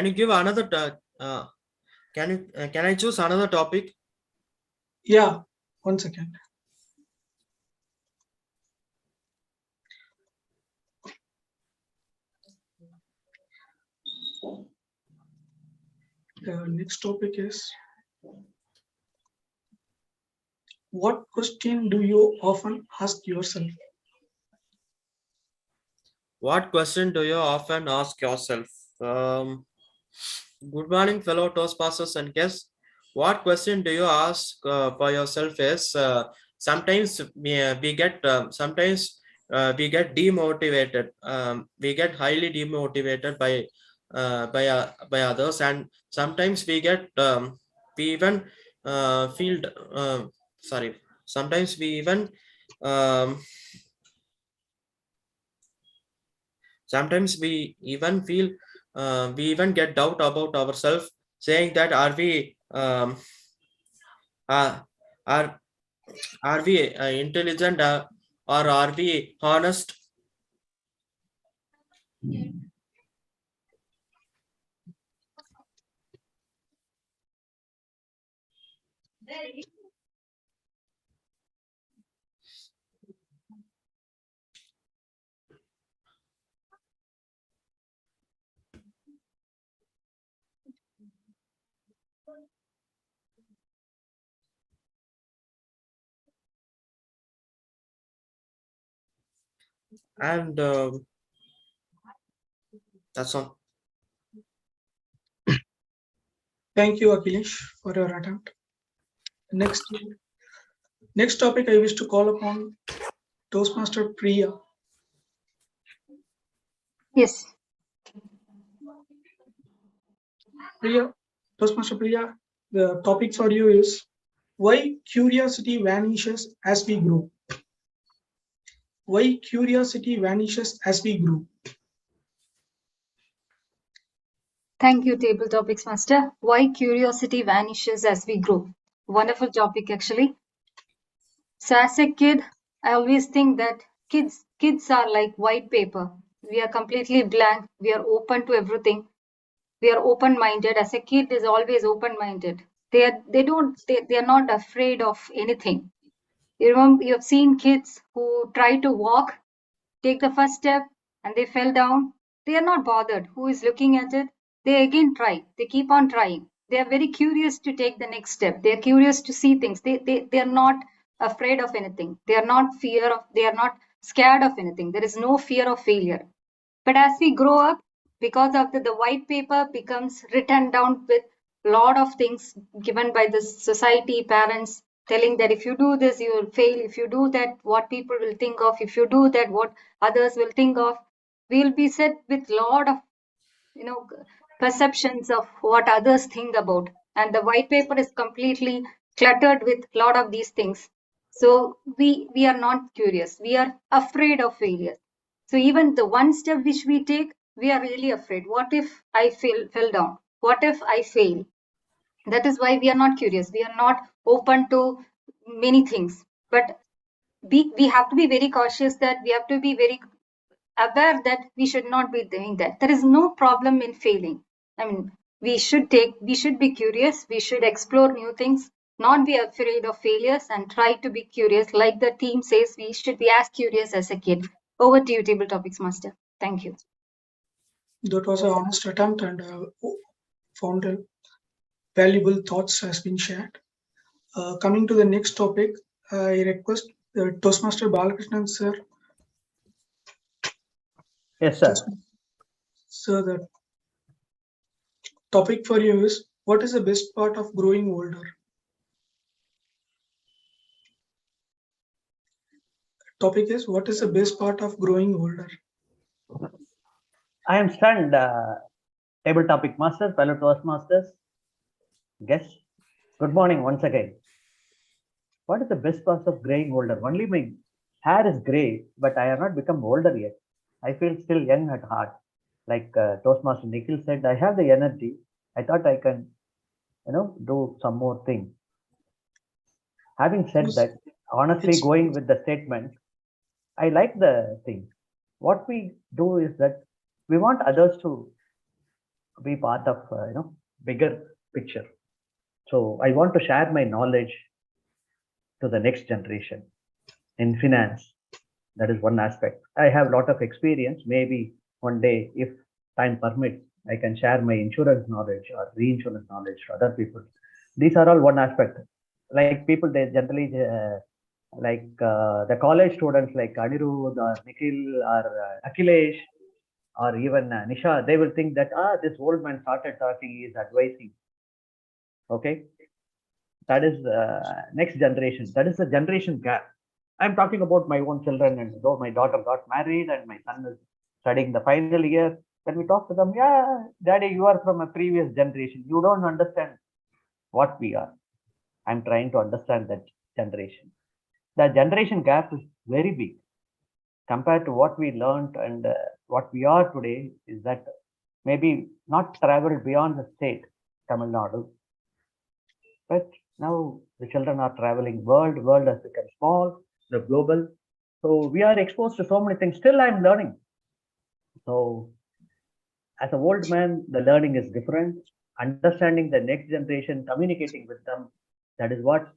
you give another can I choose another topic? Yeah, 1 second. The next topic is, what question do you often ask yourself? What question do you often ask yourself? Good morning, fellow Toastmasters and guests. What question do you ask for yourself is sometimes we get demotivated. We get highly demotivated by others, and sometimes we get we even feel sorry. Sometimes we even sometimes we even feel we even get doubt about ourselves, saying that are we are we intelligent or are we honest? And that's all. Thank you, Akhilesh, for your attempt. Next topic I wish to call upon Toastmaster Priya. Yes. Priya, Toastmaster Priya, the topic for you is, why curiosity vanishes as we grow? Why curiosity vanishes as we grow? Thank you, Table Topics Master. Why curiosity vanishes as we grow. Wonderful topic, actually. So as a kid, I always think that kids are like white paper. We are completely blank. We are open to everything. We are open-minded. As a kid is always open-minded. They are not afraid of anything. You remember, you have seen kids who try to walk, take the first step, and they fell down. They are not bothered. Who is looking at it? They again try. They keep on trying. They are very curious to take the next step. They are curious to see things. They are not afraid of anything. They are not scared of anything. There is no fear of failure. But as we grow up, because of the white paper becomes written down with a lot of things given by the society, parents telling that if you do this, you will fail. If you do that, what people will think of. If you do that, what others will think of. We will be set with a lot of, perceptions of what others think about. And the white paper is completely cluttered with a lot of these things. So we are not curious. We are afraid of failure. So even the one step which we take, we are really afraid. What if I fell down? What if I fail? That is why we are not curious. We are not open to many things. But we have to be very cautious, that we have to be very aware that we should not be doing that. There is no problem in failing. I mean, we should be curious. We should explore new things, not be afraid of failures, and try to be curious. Like the team says, we should be as curious as a kid. Over to you, Table Topics Master. Thank you. That was an honest attempt and found valuable thoughts has been shared. Coming to the next topic, I request Toastmaster Balakrishnan sir. Yes, sir. So the topic for you is, what is the best part of growing older? Topic is, what is the best part of growing older? I am stunned, Table Topic Master, fellow Toastmasters, guests. Good morning once again. What is the best part of growing older? Only my hair is gray, but I have not become older yet. I feel still young at heart. Like Toastmaster Nikhil said, I have the energy. I thought I can, do some more things. Having said that, honestly, going with the statement, I like the thing. What we do is that we want others to be part of, bigger picture. So I want to share my knowledge to the next generation in finance. That is one aspect. I have a lot of experience. Maybe one day, if time permits, I can share my insurance knowledge or reinsurance knowledge to other people. These are all one aspect. Like people, they generally, the college students like Anirudh or Nikhil or Akhilesh or even Nisha, they will think that, this old man started talking, he is advising. Okay. That is next generation. That is the generation gap. I'm talking about my own children, and though my daughter got married and my son is studying the final year, when we talk to them, yeah, Daddy, you are from a previous generation. You don't understand what we are. I'm trying to understand that generation. The generation gap is very big compared to what we learned, and what we are today is that maybe not traveled beyond the state, Tamil Nadu. But now the children are traveling world has become small, the global. So we are exposed to so many things. Still, I'm learning. So as an old man, the learning is different. Understanding the next generation, communicating with them, that is what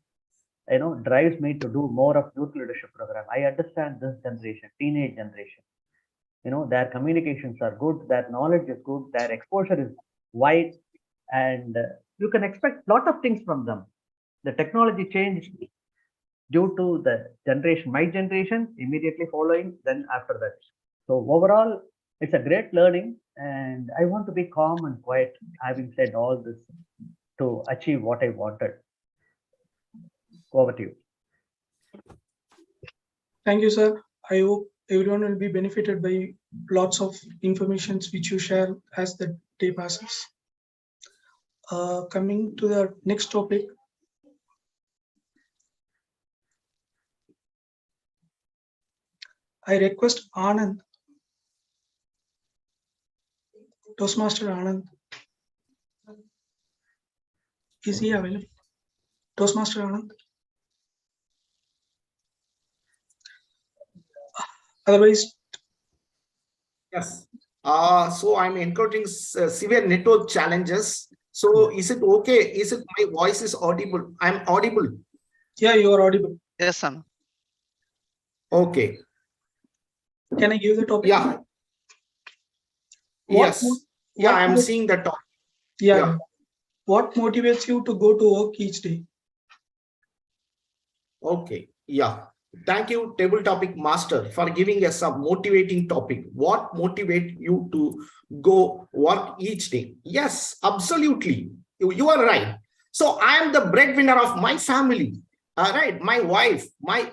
drives me to do more of youth leadership program. I understand this generation, teenage generation. Their communications are good, their knowledge is good, their exposure is wide, and you can expect a lot of things from them. The technology changed due to the generation, my generation, immediately following, then after that. So overall, it's a great learning, and I want to be calm and quiet, having said all this, to achieve what I wanted. Over to you. Thank you, sir. I hope everyone will be benefited by lots of information which you share as the day passes. Coming to the next topic. I request Anand, Toastmaster Anand. Is he available? Toastmaster Anand? Otherwise, yes. So I'm encountering severe network challenges. So is it okay? Is it my voice is audible? I'm audible. Yeah, you are audible. Yes, Anand. Okay. Can I give the topic? Yeah. Yes. Yeah, I'm seeing the topic. Yeah. What motivates you to go to work each day? Okay, yeah. Thank you, Table Topic Master, for giving us a motivating topic. What motivates you to go work each day? Yes, absolutely. You are right. So I am the breadwinner of my family. Right, my wife, my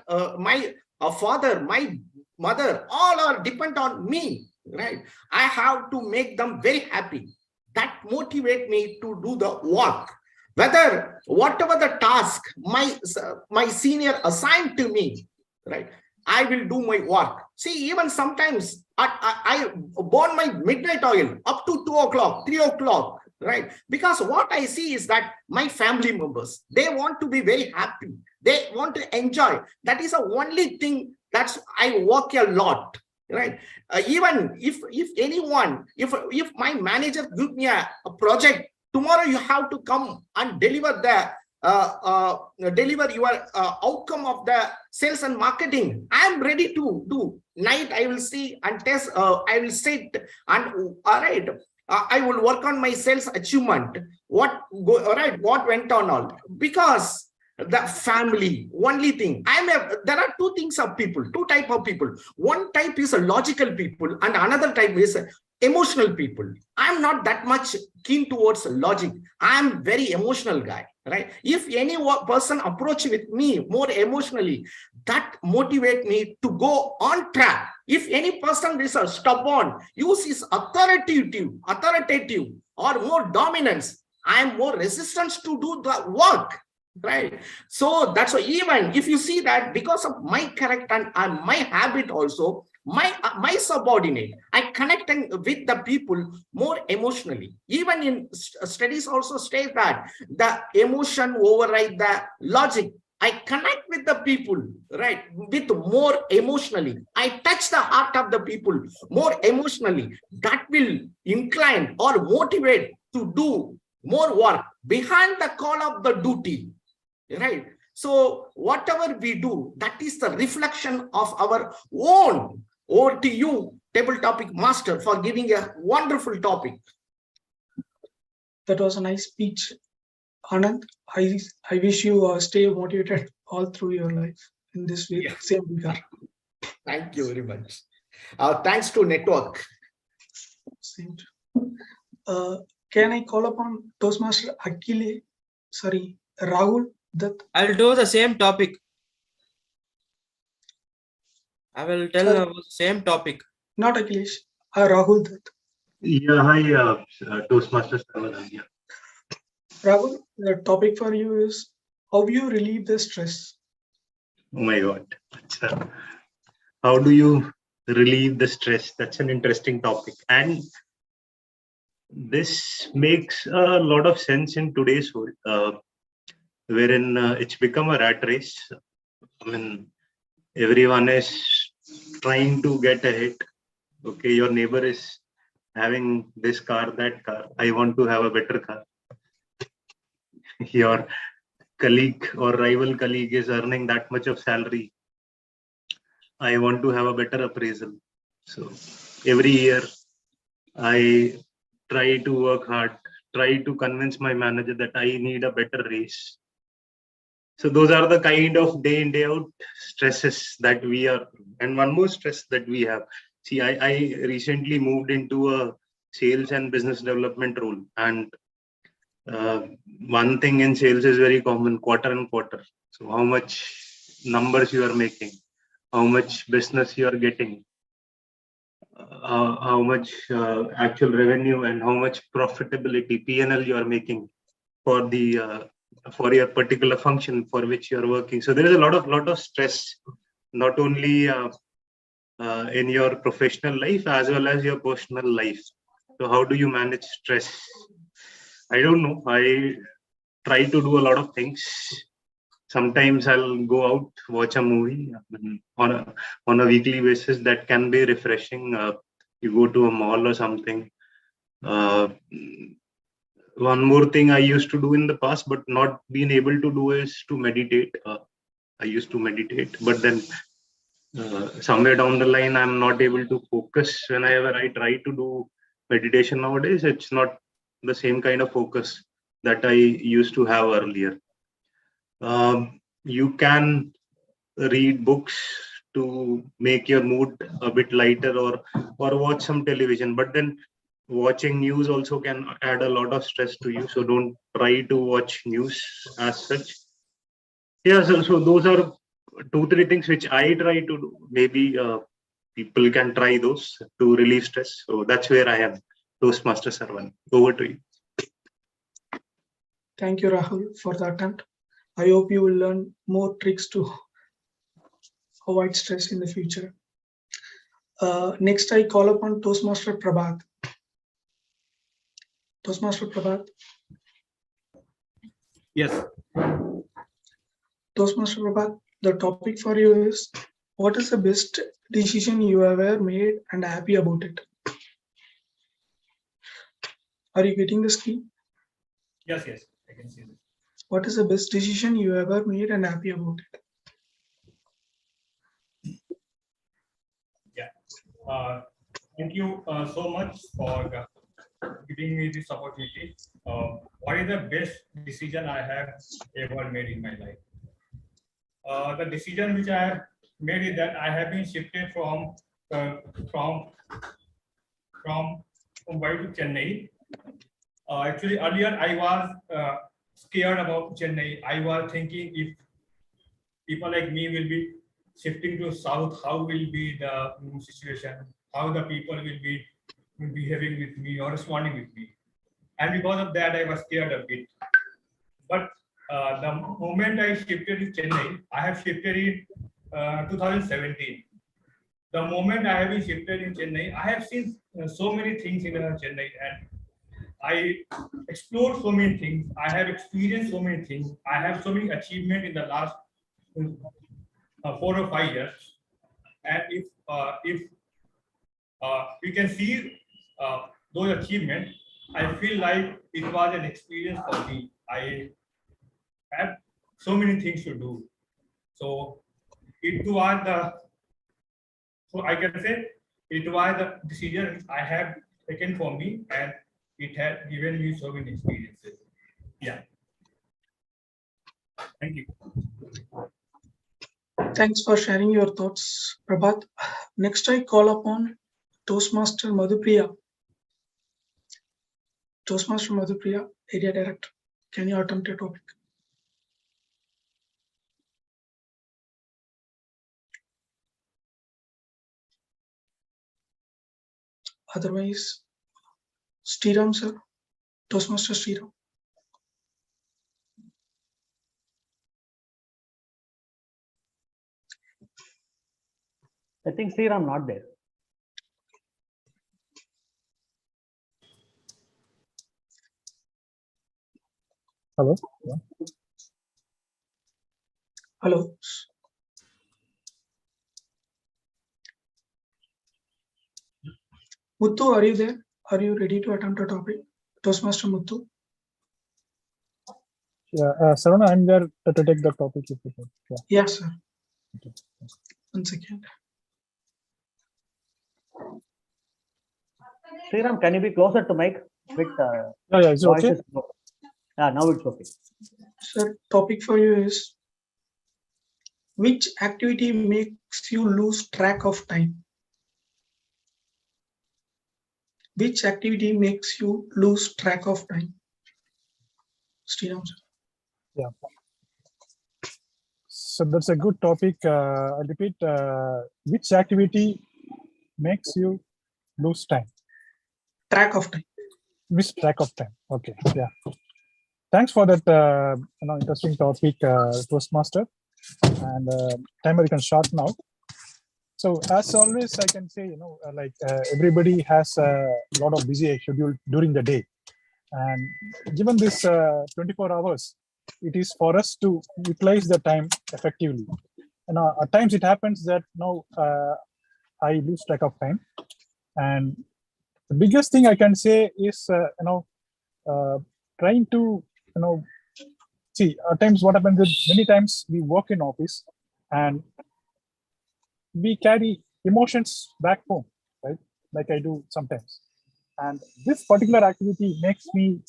father, my mother, all are depend on me. Right, I have to make them very happy. That motivate me to do the work. Whether whatever the task my senior assigned to me, right, I will do my work. See, even sometimes I burn my midnight oil up to 2 o'clock, 3 o'clock, right? Because what I see is that my family members, they want to be very happy. They want to enjoy. That is the only thing that's I work a lot, right? Even if anyone, if my manager give me a project, tomorrow you have to come and deliver the deliver your outcome of the sales and marketing. I'm ready to do. Night I will see and test. I will sit and all right. I will work on my sales achievement. What go all right? What went on all because the family only thing. There are two things of people, two type of people. One type is a logical people and another type is emotional people. I'm not that much keen towards logic. I'm very emotional guy, right? If any person approach with me more emotionally, that motivate me to go on track. If any person is stubborn, use his authoritative or more dominance, I am more resistant to do the work. Right. So that's why even if you see that because of my character and my habit also, my subordinate, I connect with the people more emotionally. Even in studies also state that the emotion override the logic. I connect with the people, right, with more emotionally. I touch the heart of the people more emotionally. That will incline or motivate to do more work behind the call of the duty. Right. So whatever we do, that is the reflection of our own. Over to you, Table Topic Master, for giving a wonderful topic. That was a nice speech, Anand. I wish you stay motivated all through your life in this way. Yeah. Same regard. Thank you very much. Thanks to network. Same. Can I call upon Toastmaster Akile? Sorry, Rahul. I'll do the same topic. I will tell the same topic. Not Akhilesh, Rahul. Yeah, hi, Toastmasters. Yeah. Rahul, the topic for you is how you relieve the stress. Oh my God. How do you relieve the stress? That's an interesting topic. And this makes a lot of sense in today's world. Wherein it's become a rat race. I mean, everyone is trying to get ahead. Okay, your neighbor is having this car, that car. I want to have a better car. Your colleague or rival colleague is earning that much of salary. I want to have a better appraisal. So every year I try to work hard, try to convince my manager that I need a better raise. So those are the kind of day in, day out stresses that we are, and one more stress that we have. See, I recently moved into a sales and business development role. And one thing in sales is very common, quarter and quarter. So how much numbers you are making, how much business you are getting, how much actual revenue and how much profitability, P&L you are making for the for your particular function for which you are working. So there is a lot of stress, not only in your professional life as well as your personal life. So how do you manage stress? I don't know. I try to do a lot of things. Sometimes I'll go out, watch a movie on a weekly basis. That can be refreshing. You go to a mall or something. One more thing I used to do in the past, but not been able to do, is to meditate. I used to meditate, but then somewhere down the line, I'm not able to focus. Whenever I try to do meditation nowadays, it's not the same kind of focus. that I used to have earlier. You can read books to make your mood a bit lighter, or watch some television, but then watching news also can add a lot of stress to you. So don't try to watch news as such. Yeah, so those are 2-3 things which I try to do. Maybe people can try those to relieve stress. So that's where I am. Toastmaster Sarvan. Over to you. Thank you, Rahul, for the attempt. I hope you will learn more tricks to avoid stress in the future. Next, I call upon Toastmaster Prabhat. Toastmaster Prabhat. Yes. Toastmaster Prabhat, the topic for you is, what is the best decision you ever made and happy about it? Are you getting the screen? Yes, I can see this. What is the best decision you ever made and happy about it? Yeah. Thank you so much for giving me this opportunity. What is the best decision I have ever made in my life? The decision which I have made is that I have been shifted from Mumbai to Chennai. Actually, earlier I was scared about Chennai. I was thinking, if people like me will be shifting to south, how will be the situation? How the people will be behaving with me or responding with me? And because of that, I was scared a bit. But the moment I shifted to Chennai, I have shifted in 2017. The moment I have been shifted in Chennai, I have seen so many things in Chennai, and I explored so many things. I have experienced so many things. I have so many achievements in the last 4 or 5 years. And if we can see those achievements, I feel like it was an experience for me. I had so many things to do. So it was I can say it was the decision I have taken for me, and it has given me so many experiences. Yeah. Thank you. Thanks for sharing your thoughts, Prabhat. Next, I call upon Toastmaster Madhupriya. Toastmaster Madhupriya, Area Director. Can you attempt your topic? Otherwise, Sriram sir, Toastmaster Sriram. I think Sriram not there. Hello. Hello. Muthu, are you there? Are you ready to attempt a topic? Toastmaster Muthu. Yeah, Sarvana, I'm there to take the topic if you want. Yeah. Yes, sir. Okay. 1 second. Sriram, can you be closer to mic? With yeah, is it okay? Yeah, now it's okay. Sir, topic for you is, which activity makes you lose track of time? Which activity makes you lose track of time? Sriram sir. Yeah. So that's a good topic. I'll repeat. Which activity makes you lose time? Track of time. Miss track of time. Okay. Yeah. Thanks for that interesting topic, Toastmaster. And timer you can start now. So as always, I can say, everybody has a lot of busy schedule during the day. And given this 24 hours, it is for us to utilize the time effectively. And at times it happens that now I lose track of time. And the biggest thing I can say is, trying to, see, at times what happens is, many times we work in office and we carry emotions back home, right? Like I do sometimes. And this particular activity makes me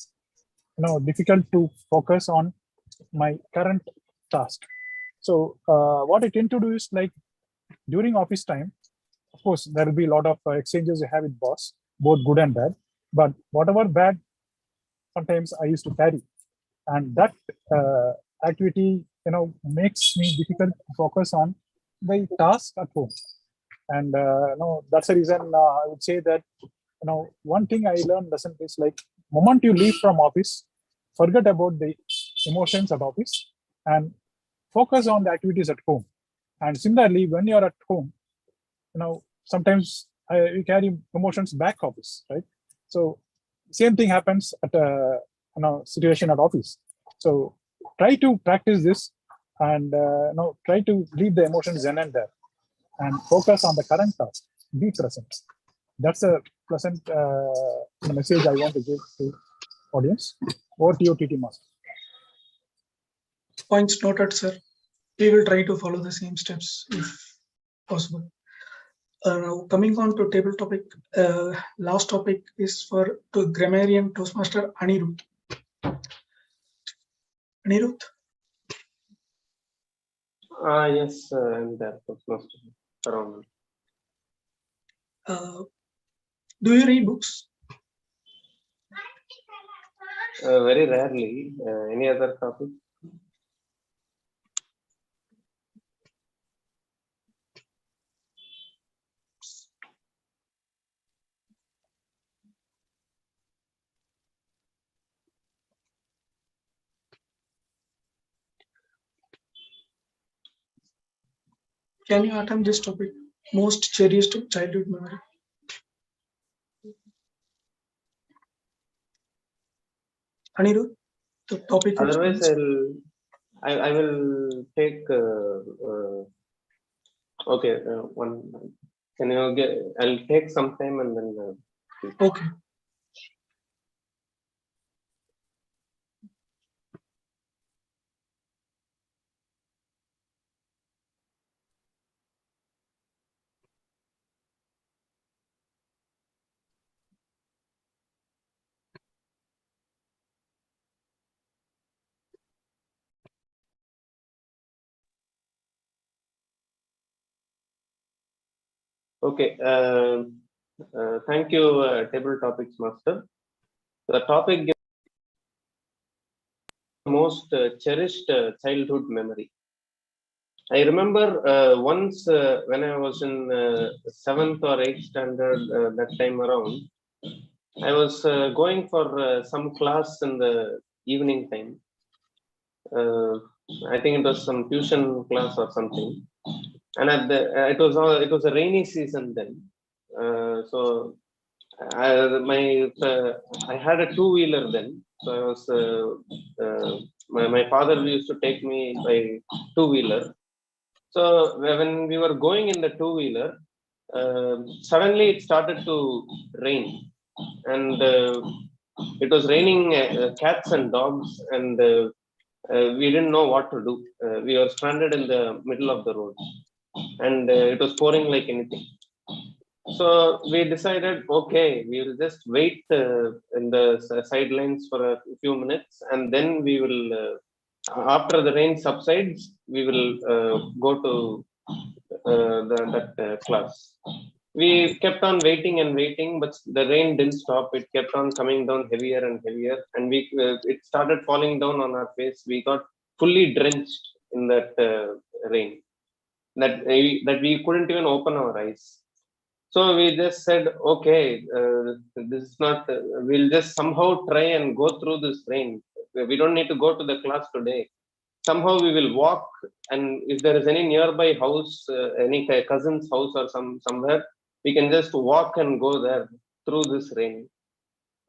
difficult to focus on my current task. So what I tend to do is, like, during office time, of course, there will be a lot of exchanges you have with boss, both good and bad. But whatever bad, sometimes I used to carry, and that activity, makes me difficult to focus on the task at home. And that's the reason I would say that one thing I learned lesson is, like, moment you leave from office, forget about the emotions at office and focus on the activities at home. And similarly, when you're at home, sometimes you carry emotions back office, right? So same thing happens at a situation at office. So try to practice this and try to leave the emotions then and there and focus on the current task. Be present. That's a pleasant message I want to give to audience. Over to you, TT Master. Points noted, sir. We will try to follow the same steps if possible. Now, coming on to table topic, last topic is for grammarian Toastmaster Anirudh. Anirudh? Yes, I'm there, Toastmaster. Around. Do you read books? Very rarely. Any other topic? Can you attempt this topic? Most cherished childhood memory. Anirudh, the topic. Otherwise, I will take. Okay, one. Can you get? I'll take some time and then. Okay. Okay. Thank you, Table Topics Master. The topic gives most cherished childhood memory. I remember once when I was in 7th or 8th standard, that time around, I was going for some class in the evening time. I think it was some tuition class or something, and it was a rainy season then. So I had a two-wheeler then. So I was my father used to take me by two-wheeler. So when we were going in the two-wheeler, suddenly it started to rain, and it was raining cats and dogs, and we didn't know what to do. We were stranded in the middle of the road, and it was pouring like anything. So we decided, okay, we will just wait in the sidelines for a few minutes, and then we will, after the rain subsides, we will go to that class. We kept on waiting and waiting, but the rain didn't stop. It kept on coming down heavier and heavier, and it started falling down on our face. We got fully drenched in that rain, that we couldn't even open our eyes. So we just said, okay, this is not. We'll just somehow try and go through this rain. We don't need to go to the class today. Somehow we will walk, and if there is any nearby house, any cousin's house or somewhere, we can just walk and go there through this rain,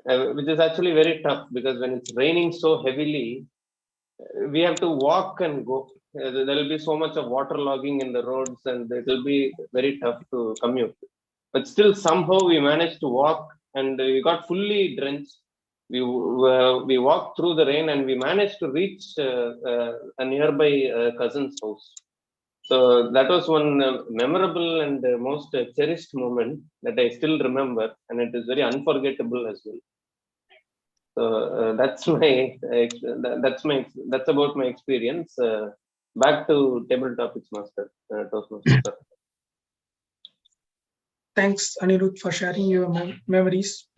which is actually very tough because when it's raining so heavily, we have to walk and go. There will be so much of water logging in the roads, and it will be very tough to commute. But still, somehow we managed to walk, and we got fully drenched. We walked through the rain, and we managed to reach a nearby cousin's house. So that was one memorable and most cherished moment that I still remember, and it is very unforgettable as well. So that's that's about my experience. Back to table topics, Master Toastmaster. Sir. Thanks, Anirudh, for sharing your memories.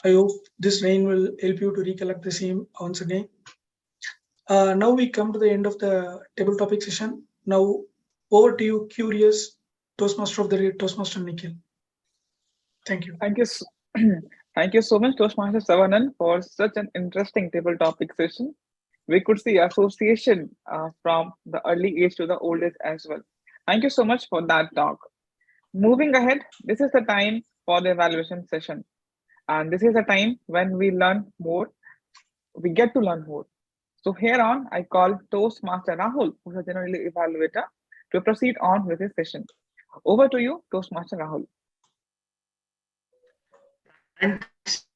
I hope this rain will help you to recollect the same once again. Now we come to the end of the table topic session. Now over to you, curious Toastmaster of the day, Toastmaster Nikhil. Thank you. Thank you. Thank you so much, Toastmaster Savanan, for such an interesting table topic session. We could see association from the early age to the old age as well. Thank you so much for that talk. Moving ahead, this is the time for the evaluation session. And this is the time when we learn more, we get to learn more. So here on, I call Toastmaster Rahul, who's a general evaluator, to proceed on with his session. Over to you, Toastmaster Rahul. Thanks,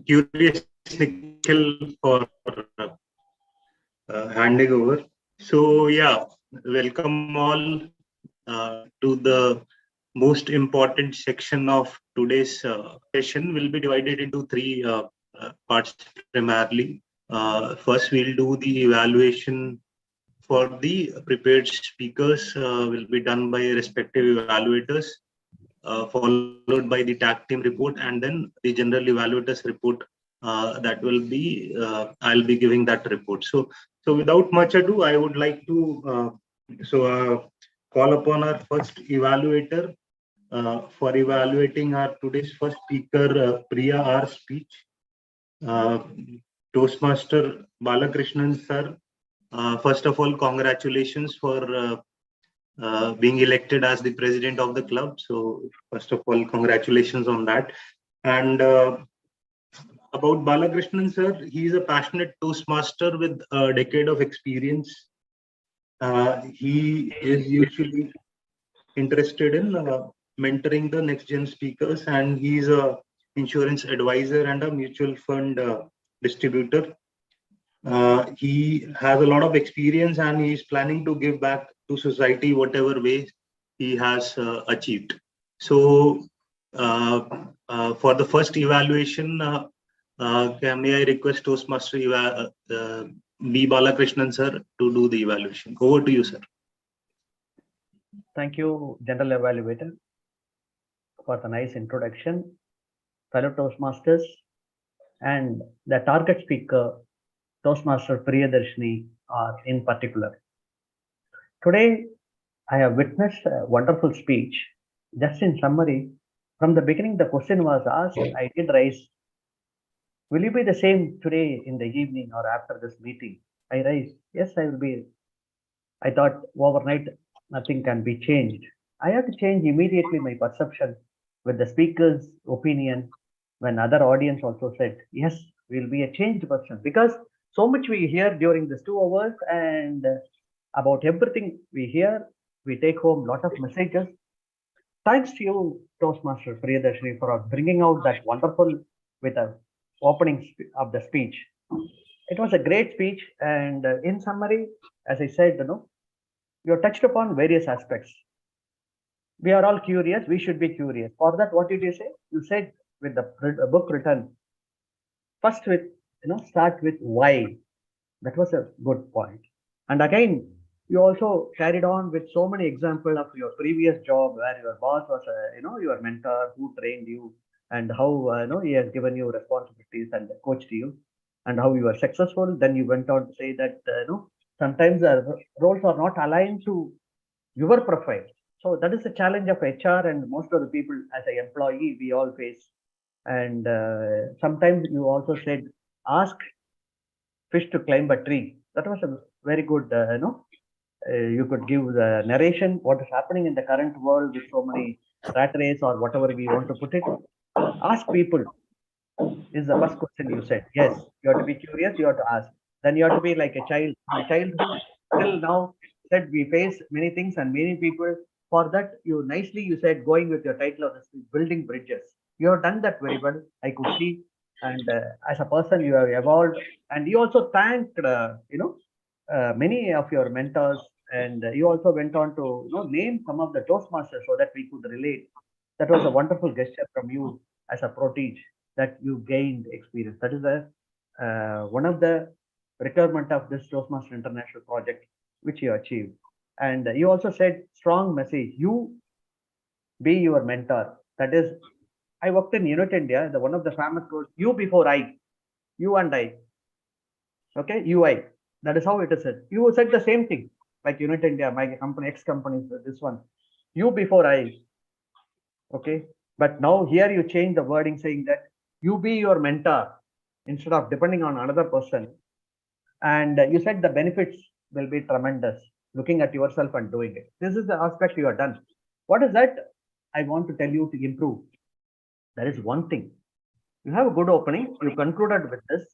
curious Nikhil, for handing over. So yeah, welcome all to the most important section of today's session. Will be divided into three parts primarily. First, we'll do the evaluation for the prepared speakers, will be done by respective evaluators, followed by the tag team report, and then the general evaluators report. That will be, I'll be giving that report. So without much ado, I would like to call upon our first evaluator for evaluating our today's first speaker, Priya R. speech. Toastmaster Balakrishnan sir, first of all, congratulations for being elected as the president of the club. So first of all, congratulations on that. And about Balakrishnan sir, he is a passionate Toastmaster with a decade of experience. He is usually interested in mentoring the next gen speakers, and he's a insurance advisor and a mutual fund distributor. He has a lot of experience, and he's planning to give back to society whatever way he has achieved. So for the first evaluation, may I request Toastmaster B. Balakrishnan sir to do the evaluation. Over to you, sir. Thank you, General Evaluator, for the nice introduction. Fellow Toastmasters and the target speaker, Toastmaster Priyadarshini, in particular. Today, I have witnessed a wonderful speech. Just in summary, from the beginning, the question was asked, I did raise, will you be the same today in the evening or after this meeting? I raised, yes, I will be. I thought overnight, nothing can be changed. I had to change immediately my perception with the speaker's opinion when other audience also said, yes, we'll be a changed person, because so much we hear during these 2 hours, and about everything we hear, we take home a lot of messages. Thanks to you, Toastmaster Priyadarshini, for bringing out that wonderful with the opening of the speech. It was a great speech, and in summary, as I said, you touched upon various aspects. We are all curious. We should be curious. For that, what did you say? You said with the book written, first with, start with why. That was a good point. And again, you also carried on with so many examples of your previous job where your boss was, your mentor who trained you, and how, he has given you responsibilities and coached you, and how you were successful. Then you went on to say that, sometimes the roles are not aligned to your profile. So that is the challenge of HR, and most of the people as an employee, we all face. And sometimes you also said, ask fish to climb a tree. That was a very good, you could give the narration, what is happening in the current world with so many rat race or whatever we want to put it. Ask people is the first question you said. Yes, you have to be curious, you have to ask. Then you have to be like a child. My childhood till now said we face many things and many people. For that, you said, going with your title of this, building bridges. You have done that very well, I could see. And as a person, you have evolved. And you also thanked, many of your mentors. And you also went on to name some of the Toastmasters so that we could relate. That was a wonderful gesture from you as a protege. that you gained experience. That is one of the requirement of this Toastmaster International project, which you achieved. And you also said strong message. You be your mentor. That is, I worked in Unit India. One of the famous quotes: "You before I, you and I." Okay, UI. That is how it is said. You said the same thing, like Unit India, my company, ex-company, this one. You before I. Okay, but now here you change the wording, saying that you be your mentor instead of depending on another person. And you said the benefits will be tremendous, looking at yourself and doing it. This is the aspect you have done. What is that I want to tell you to improve? There is one thing. You have a good opening. You concluded with this.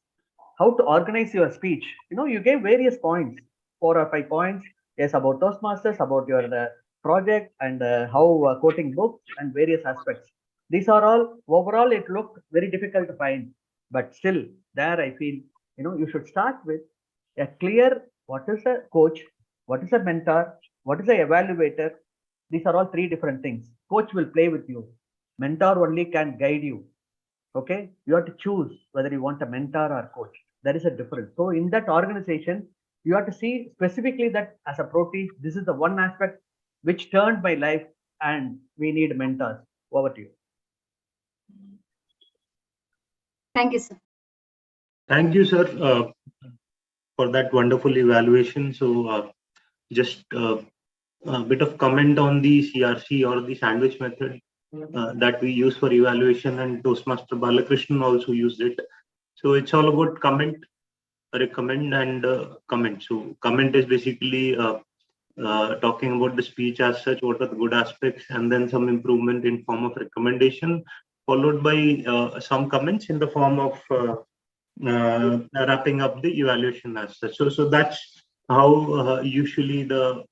How to organize your speech. You gave various points, 4 or 5 points. Yes, about Toastmasters, about your project, and how quoting books and various aspects. These are all, overall, it looked very difficult to find. But still, there I feel, you should start with a clear, what is a coach, what is a mentor, what is an evaluator. These are all 3 different things. Coach will play with you. Mentor only can guide you. Okay, you have to choose whether you want a mentor or coach. There is a difference. So in that organization, you have to see specifically that as a pro team, this is the one aspect which turned my life, and we need mentors. Over to you. Thank you, sir. Thank you, sir, for that wonderful evaluation. So just a bit of comment on the CRC or the sandwich method that we use for evaluation, and Toastmaster Balakrishnan also used it. So it's all about comment, recommend, and comment. So comment is basically talking about the speech as such, what are the good aspects, and then some improvement in form of recommendation, followed by some comments in the form of wrapping up the evaluation as such. So that's how usually the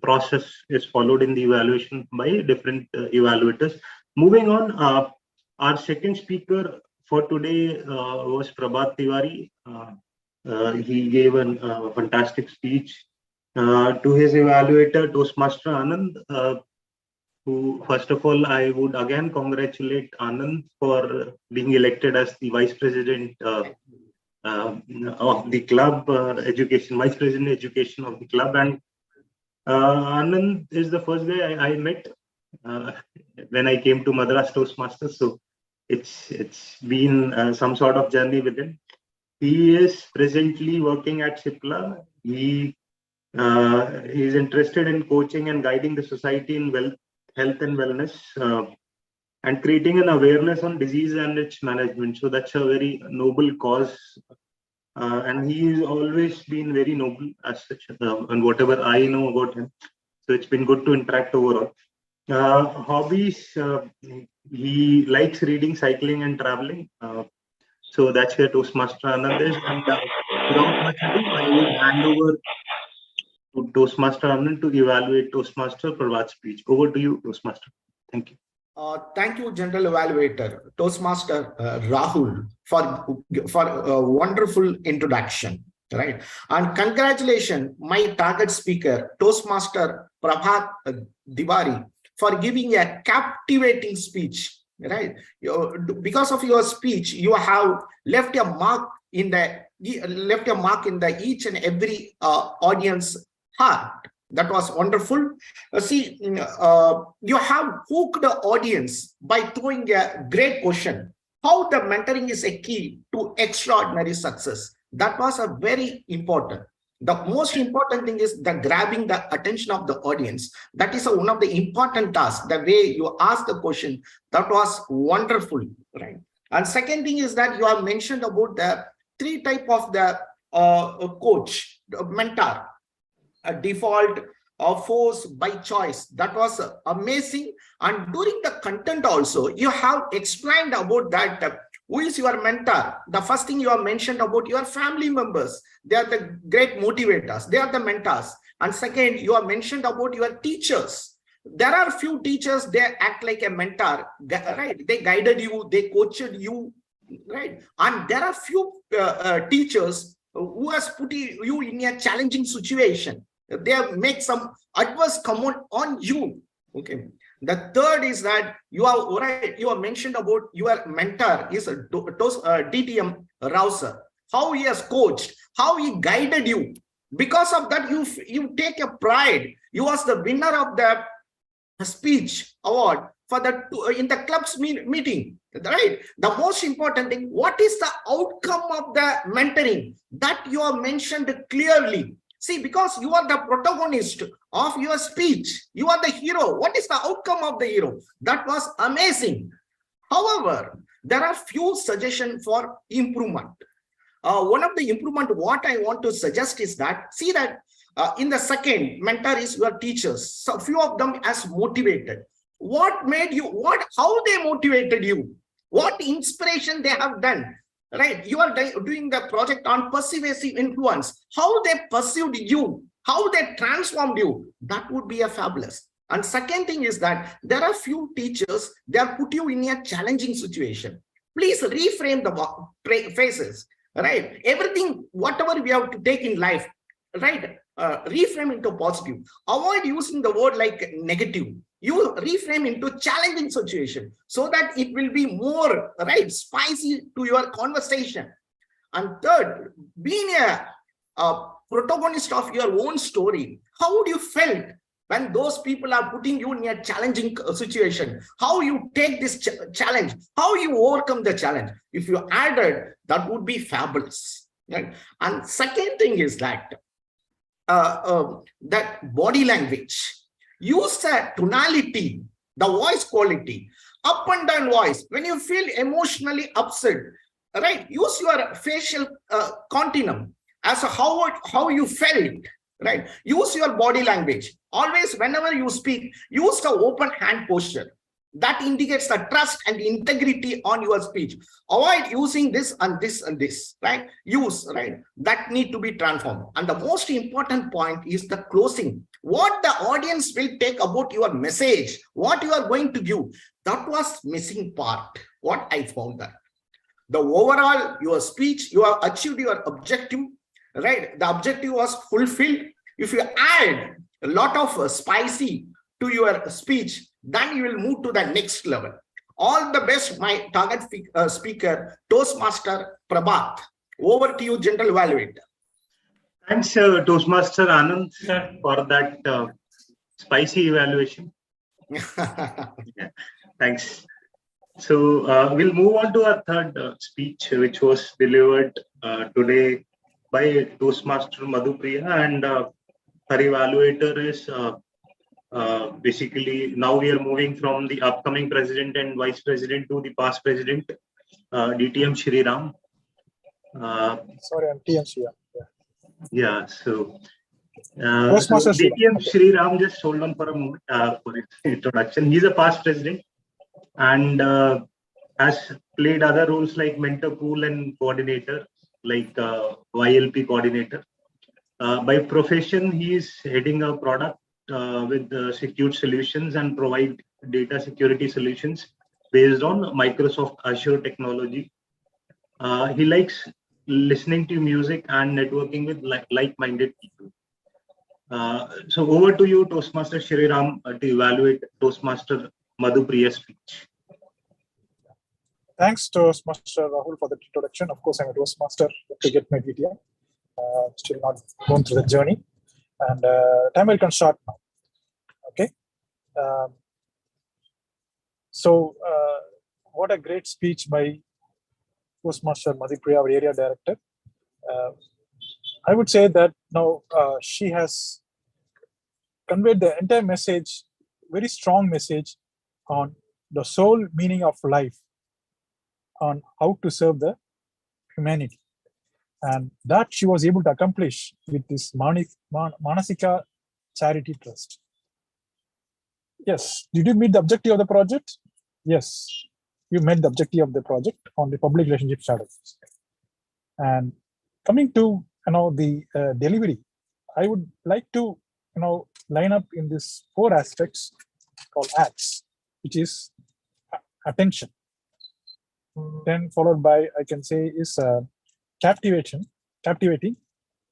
process is followed in the evaluation by different evaluators. Moving on, our second speaker for today was Prabhat Tiwari. He gave a fantastic speech to his evaluator, Toastmaster Anand, who, first of all, I would again congratulate Anand for being elected as the Vice President of the club, Vice President Education of the club. And Anand is the first guy I met when I came to Madras Toastmasters. So it's been some sort of journey with him. He is presently working at Cipla. He is interested in coaching and guiding the society in health and wellness, and creating an awareness on disease and its management. So that's a very noble cause. And he's always been very noble as such, and whatever I know about him. So it's been good to interact overall. Hobbies, he likes reading, cycling, and traveling. So that's where Toastmaster Anand is. And without much ado, I would hand over to Toastmaster Anand to evaluate Toastmaster Prabhat's speech. Over to you, Toastmaster. Thank you. Thank you, General Evaluator, Toastmaster Rahul, for a wonderful introduction. Right, and congratulations, my target speaker, Toastmaster Prabhat Tiwari, for giving a captivating speech. Right, because of your speech, you have left a mark in the each and every audience heart. That was wonderful. See, you have hooked the audience by throwing a great question: how the mentoring is a key to extraordinary success. That was a very important. The most important thing is the grabbing the attention of the audience. That is one of the important tasks. The way you ask the question, that was wonderful, right? And second thing is that you have mentioned about the 3 type of the coach, mentor, a default, force, by choice. That was amazing. And during the content also, you have explained about that. Who is your mentor? The first thing you have mentioned about your family members. They are the great motivators. They are the mentors. And second, you have mentioned about your teachers. There are few teachers, they act like a mentor, right? They guided you, they coached you, right? And there are few teachers who has put you in a challenging situation. They have made some adverse comment on you. Okay. The third is that you have mentioned about your mentor is DTM Rouser, how he has coached, how he guided you. Because of that, you take a pride. You was the winner of the speech award for in the club's meeting, right? The most important thing, what is the outcome of the mentoring? That you have mentioned clearly. See, because you are the protagonist of your speech, you are the hero. What is the outcome of the hero? That was amazing. However, there are few suggestions for improvement. One of the improvement, what I want to suggest is that, see that in the second, mentor is your teachers. So few of them as motivated. What made you, how they motivated you? What inspiration they have done? Right, you are doing the project on persuasive influence. How they pursued you, how they transformed you, that would be a fabulous. And second thing is that there are few teachers, they have put you in a challenging situation. Please reframe the phrases, right? Everything, whatever we have to take in life, right? Reframe into positive. Avoid using the word like negative. You reframe into challenging situation so that it will be more, right, spicy to your conversation. And third, being a protagonist of your own story, how would you felt when those people are putting you in a challenging situation? How you take this challenge? How you overcome the challenge? If you added, that would be fabulous. Right? And second thing is that that body language. Use the tonality, the voice quality, up and down voice. When you feel emotionally upset, right? Use your facial continuum as a how you felt, right? Use your body language. Always, whenever you speak, use the open hand posture. That indicates the trust and integrity on your speech. Avoid using this and this and this, right? Use, right? That need to be transformed. And the most important point is the closing. What the audience will take about your message, what you are going to give. That was missing part, what I found that. The overall, your speech, you have achieved your objective, right? The objective was fulfilled. If you add a lot of spicy to your speech, then you will move to the next level. All the best, my target speaker, Toastmaster Prabhat. Over to you, General Evaluator. Thanks, Toastmaster Anand, for that spicy evaluation. Yeah, thanks. So we'll move on to our third speech, which was delivered today by Toastmaster Madhupriya, and our evaluator is basically, now we are moving from the upcoming president and vice president to the past president, DTM Shriram. Sorry, I'm TM Shriram. Yeah, so DTM Shriram, just hold on for a moment for his introduction. He's a past president and has played other roles like mentor pool and coordinator, like YLP coordinator. By profession, he is heading a product with Secure Solutions and provide data security solutions based on Microsoft Azure technology. He likes listening to music and networking with like-minded people. So over to you, Toastmaster Shriram, to evaluate Toastmaster Madhupriya's speech. Thanks, Toastmaster Rahul, for the introduction. Of course, I'm a Toastmaster to get my DTM. Still not gone through the journey. And timer can start now. Okay. So what a great speech by Toastmaster Madhupriya, our area director. I would say that now she has conveyed the entire message, very strong message on the sole meaning of life, on how to serve the humanity. And that she was able to accomplish with this Manasika Charity Trust. Yes. Did you meet the objective of the project? Yes. You met the objective of the project on the public relationship strategies. And coming to the delivery, I would like to line up in these 4 aspects called acts, which is attention. Then followed by, I can say, is captivating,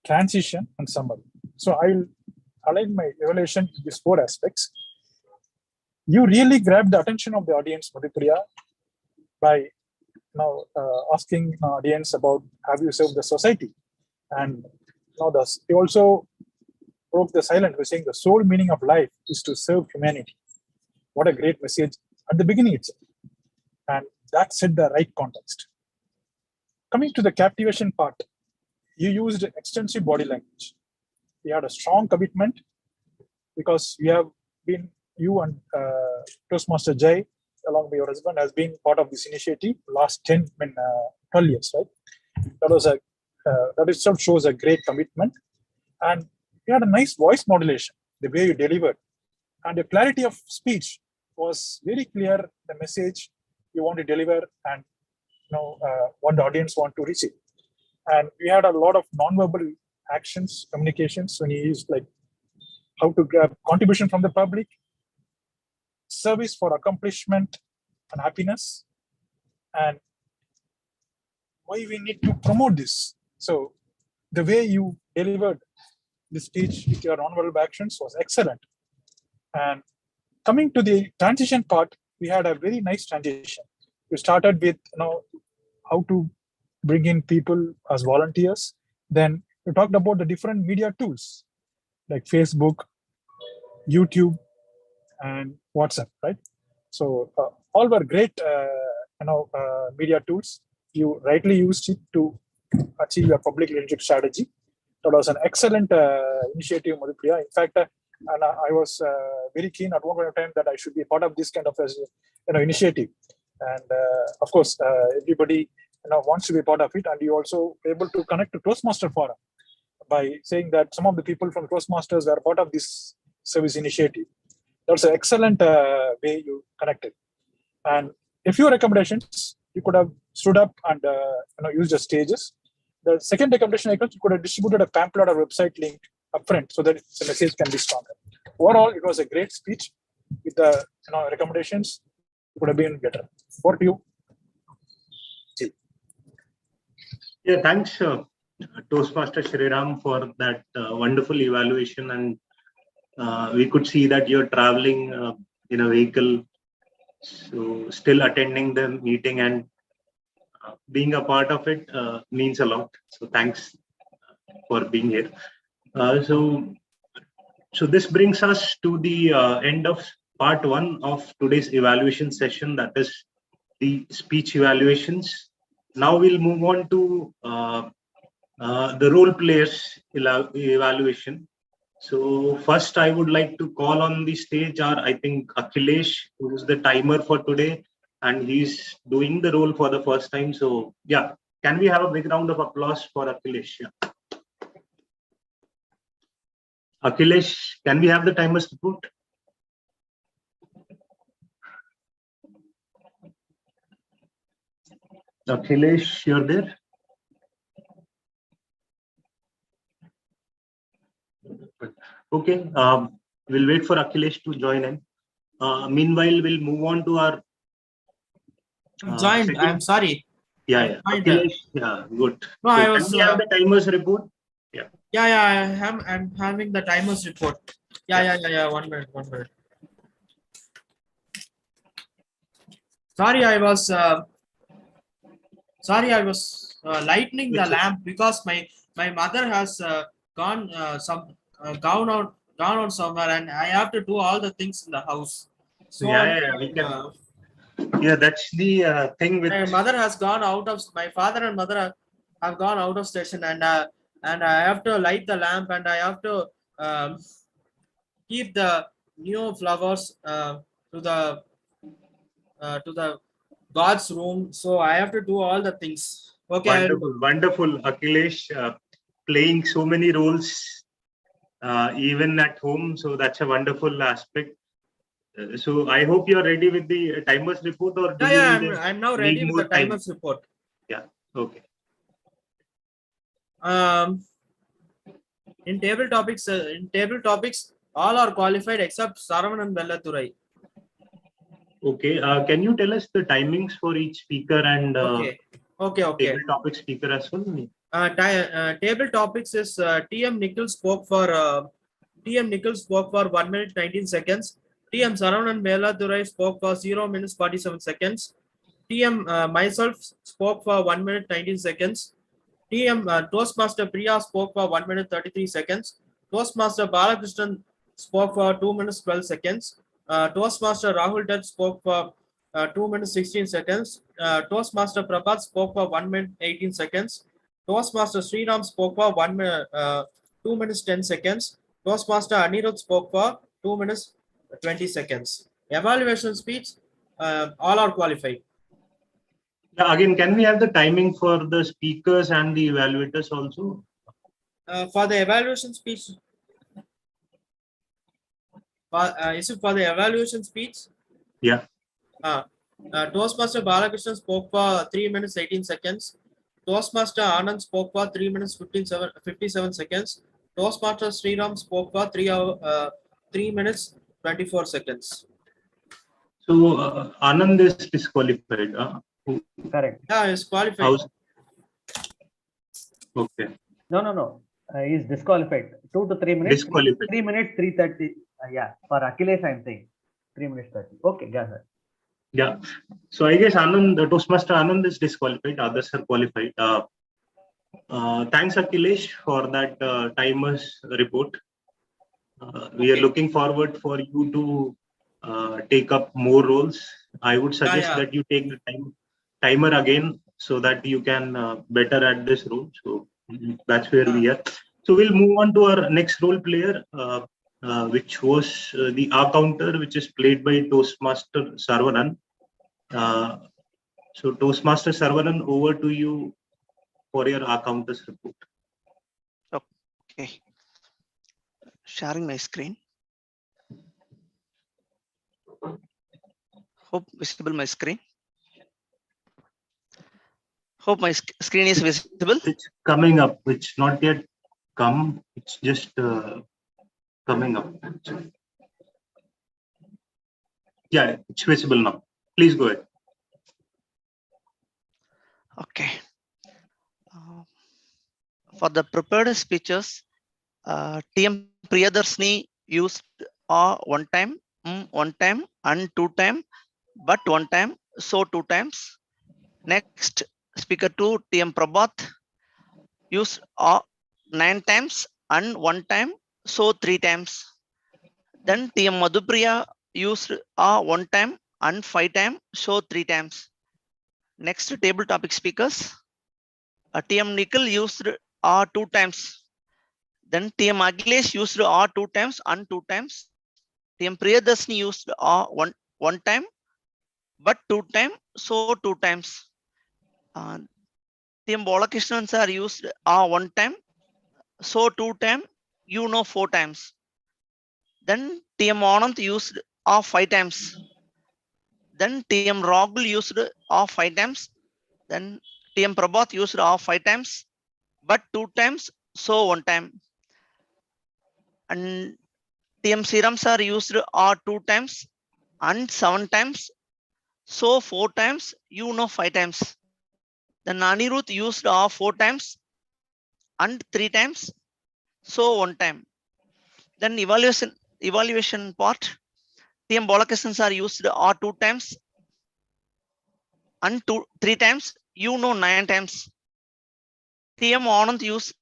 transition, and summary. So I will align my evaluation in these 4 aspects. You really grabbed the attention of the audience, Madhupriya, by now asking the audience about have you served the society, and now you also broke the silence by saying the sole meaning of life is to serve humanity. What a great message at the beginning itself, and that set the right context. Coming to the captivation part, you used extensive body language. You had a strong commitment because you have been, you and Toastmaster Jai, along with your husband, has been part of this initiative last 12 years, right? That itself shows a great commitment. And you had a nice voice modulation, the way you delivered. And the clarity of speech was very clear, the message you want to deliver and what the audience want to receive. And we had a lot of non-verbal actions, communications, when you used like how to grab contribution from the public, service for accomplishment and happiness, and why we need to promote this. So the way you delivered the speech with your non-verbal actions was excellent. And coming to the transition part, we had a very nice transition. We started with how to bring in people as volunteers. Then we talked about the different media tools like Facebook, YouTube, and WhatsApp, right? So all were great, media tools. You rightly used it to achieve your public leadership strategy. That was an excellent initiative, Madhupriya. In fact, and I was very keen at one point of time that I should be part of this kind of initiative. And of course, everybody wants to be part of it. And you also able to connect to Toastmaster Forum by saying that some of the people from Toastmasters were part of this service initiative. That's an excellent way you connected. And a few recommendations, you could have stood up and used the stages. The second recommendation, you could have distributed a pamphlet or website link upfront so that the message can be stronger. Overall, it was a great speech with the recommendations. It could have been better. Over to you. Yeah, thanks, Toastmaster Shriram, for that wonderful evaluation. And we could see that you're traveling in a vehicle, so still attending the meeting and being a part of it means a lot. So thanks for being here. So this brings us to the end of part one of today's evaluation session, that is the speech evaluations. Now we'll move on to the role players evaluation. So first I would like to call on the stage I think Akhilesh, who's the timer for today, and he's doing the role for the first time. So yeah, can we have a big round of applause for Akhilesh? Yeah. Akhilesh, can we have the timers to put? Akhilesh, you're there? Okay, we'll wait for Akhilesh to join in. Meanwhile, we'll move on to our joined. I'm sorry. Yeah. Akhilesh, yeah, good. No, so I was. Can we have the timers report? Yeah. Yeah. I'm having the timers report. Yeah. 1 minute. Sorry, I was lightening the lamp because my mother has gone out somewhere, and I have to do all the things in the house. So we can. Yeah, that's the thing with. My mother has gone out of. My father and mother have gone out of station, and I have to light the lamp, and I have to keep the new flowers to the God's room. So I have to do all the things. Okay. Wonderful, Akhilesh, playing so many roles even at home. So that's a wonderful aspect. So I hope you're ready with the timers report, or do I'm now ready with the timers report. Yeah. Okay. In table topics, all are qualified except Saravanan and Bellaturai. Okay. Can you tell us the timings for each speaker and okay. table topic speaker as well? Table topics is TM Nichols spoke for 1 minute 19 seconds. TM Saravanan Meladurai spoke for 0 minutes 47 seconds. TM myself spoke for 1 minute 19 seconds. TM Toastmaster Priya spoke for 1 minute 33 seconds. Toastmaster Balakrishnan spoke for 2 minutes 12 seconds. Toastmaster Rahul Dutt spoke for 2 minutes 16 seconds. Toastmaster Prabhat spoke for 1 minute 18 seconds. Toastmaster Sriram spoke for 1 minute 2 minutes 10 seconds. Toastmaster Anirudh spoke for 2 minutes 20 seconds. Evaluation speech, all are qualified. Yeah, again, can we have the timing for the speakers and the evaluators also? For the evaluation speech, is it for the evaluation speech? Yeah. Toastmaster Balakrishnan spoke for 3 minutes 18 seconds. Toastmaster Anand spoke for 3 minutes 57 seconds. Toastmaster Sriram spoke for 3 minutes 24 seconds. So Anand is disqualified. Correct. Yeah, he's qualified. Okay. No. He's disqualified. 2 to 3 minutes. Disqualified. 3 minutes 3:30. Yeah. For Akhilesh, I'm saying 3 minutes 30. Okay, go ahead. Yeah. So I guess Anand, the Toastmaster Anand is disqualified. Others are qualified. Thanks, Akhilesh, for that timers report. We are looking forward for you to take up more roles. I would suggest that you take the timer again so that you can better at this role. So that's where we are. So we'll move on to our next role player, which was the R counter, which is played by Toastmaster Saravanan. So Toastmaster Saravanan, over to you for your R counters report. Okay. Sharing my screen. Hope visible my screen. Hope my screen is visible. It's coming up. It's not yet come. It's just coming up. Yeah, it's visible now. Please go ahead. Okay. For the prepared speeches, TM Priyadarshini used one time, and 2 time, but 1 time, so 2 times. Next, speaker 2, TM Prabhat used 9 times and 1 time, so 3 times. Then TM Madhupriya used 1 time and 5 times, so 3 times. Next, table topic speakers. TM Nikhil used 2 times. Then TM Akhilesh used 2 times and 2 times. TM Priyadarshini used one time, but 2 times, so 2 times. TM Balakrishnan sir used 1 time, so 2 times, 4 times. Then TM Anand used 5 times. Then TM Rahul used 5 times. Then TM Prabhat used 5 times, but 2 times, so 1 time. And TM Sriram sir used 2 times and 7 times, so 4 times, 5 times. Then Anirudh used 4 times and 3 times, so 1 time. Then evaluation part, TM Balakrishnan sir used 2 times and 3 times, 9 times. TM Anand used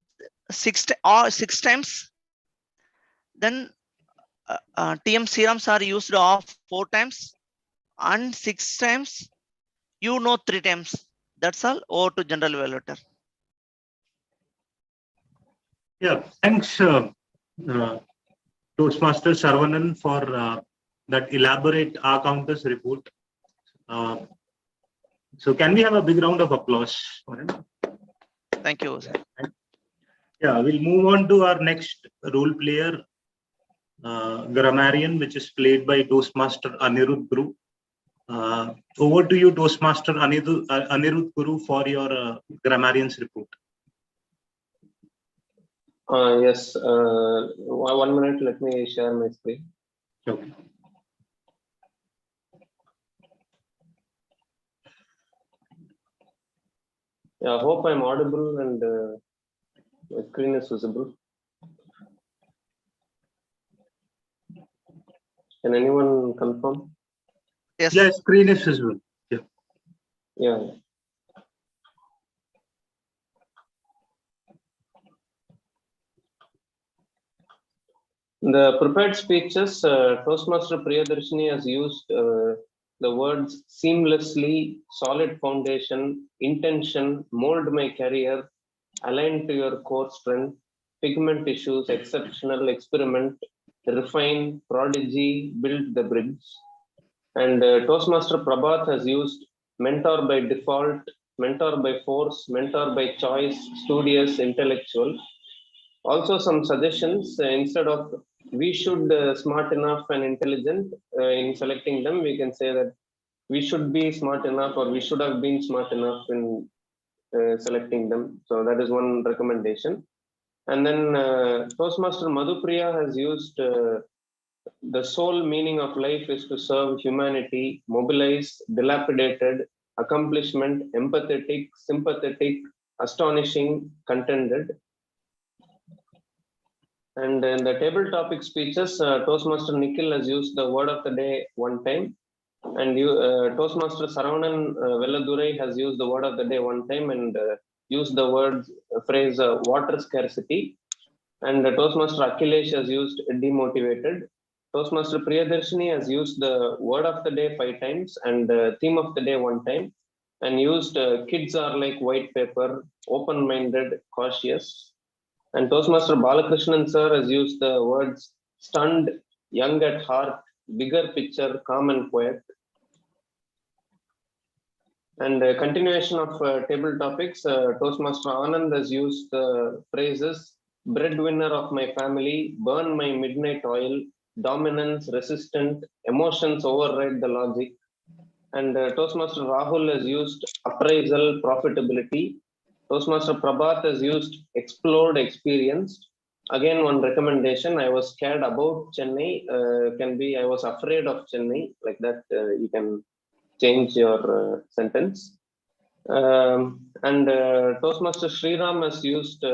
6 times. Then TM Sriram sir used 4 times and 6 times, 3 times. That's all. Over to general evaluator. Yeah, thanks, Toastmaster Saravanan, for that elaborate R counters report. So can we have a big round of applause for him? Thank you, sir. Yeah, we'll move on to our next role player, grammarian, which is played by Toastmaster Anirudh Guru. Over to you, Toastmaster Anirudh Guru, for your grammarian's report. Yes, 1 minute, let me share my screen. Okay. Yeah, I hope I'm audible and my screen is visible. Can anyone confirm? Yes. Yeah, screen is visible. Yeah. Yeah. The prepared speeches, Toastmaster Priyadarshini has used the words seamlessly, solid foundation, intention, mold my career, align to your core strength, pigment issues, exceptional, experiment, refine, prodigy, build the bridge. And Toastmaster Prabhat has used mentor by default, mentor by force, mentor by choice, studious, intellectual. Also some suggestions, instead of we should smart enough and intelligent, in selecting them, we can say that we should be smart enough, or we should have been smart enough in selecting them. So that is one recommendation. And then Toastmaster Madhupriya has used the sole meaning of life is to serve humanity, mobilize, dilapidated, accomplishment, empathetic, sympathetic, astonishing, contented. And in the table topic speeches, Toastmaster Nikhil has used the word of the day one time. And Toastmaster Saravanan Velladurai has used the word of the day one time and used the word phrase water scarcity. And Toastmaster Akhilesh has used demotivated. Toastmaster Priyadarshini has used the word of the day 5 times and theme of the day one time, and used kids are like white paper, open-minded, cautious. And Toastmaster Balakrishnan sir has used the words stunned, young at heart, bigger picture, calm and quiet. And continuation of table topics, Toastmaster Anand has used the phrases breadwinner of my family, burn my midnight oil, dominance, resistant, emotions override the logic. And Toastmaster Rahul has used appraisal, profitability. Toastmaster Prabhat has used explored, experienced. Again, one recommendation, I was scared about Chennai, can be I was afraid of Chennai, like that you can change your sentence. And Toastmaster Sriram has used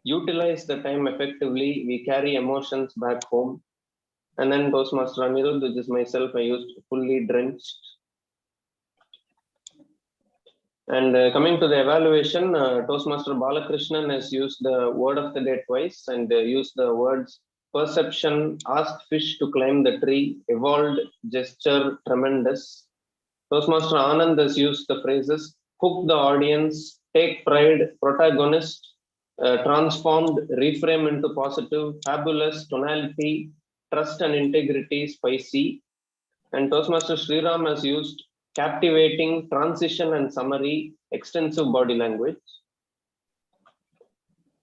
utilize the time effectively, we carry emotions back home. And then Toastmaster Anirudh, which is myself, I used fully drenched. And coming to the evaluation, Toastmaster Balakrishnan has used the word of the day twice and used the words perception, asked fish to climb the tree, evolved, gesture, tremendous. Toastmaster Anand has used the phrases hook the audience, take pride, protagonist, transformed, reframe into positive, fabulous, tonality, trust and integrity, spicy. And Toastmaster Sriram has used captivating, transition and summary, extensive body language.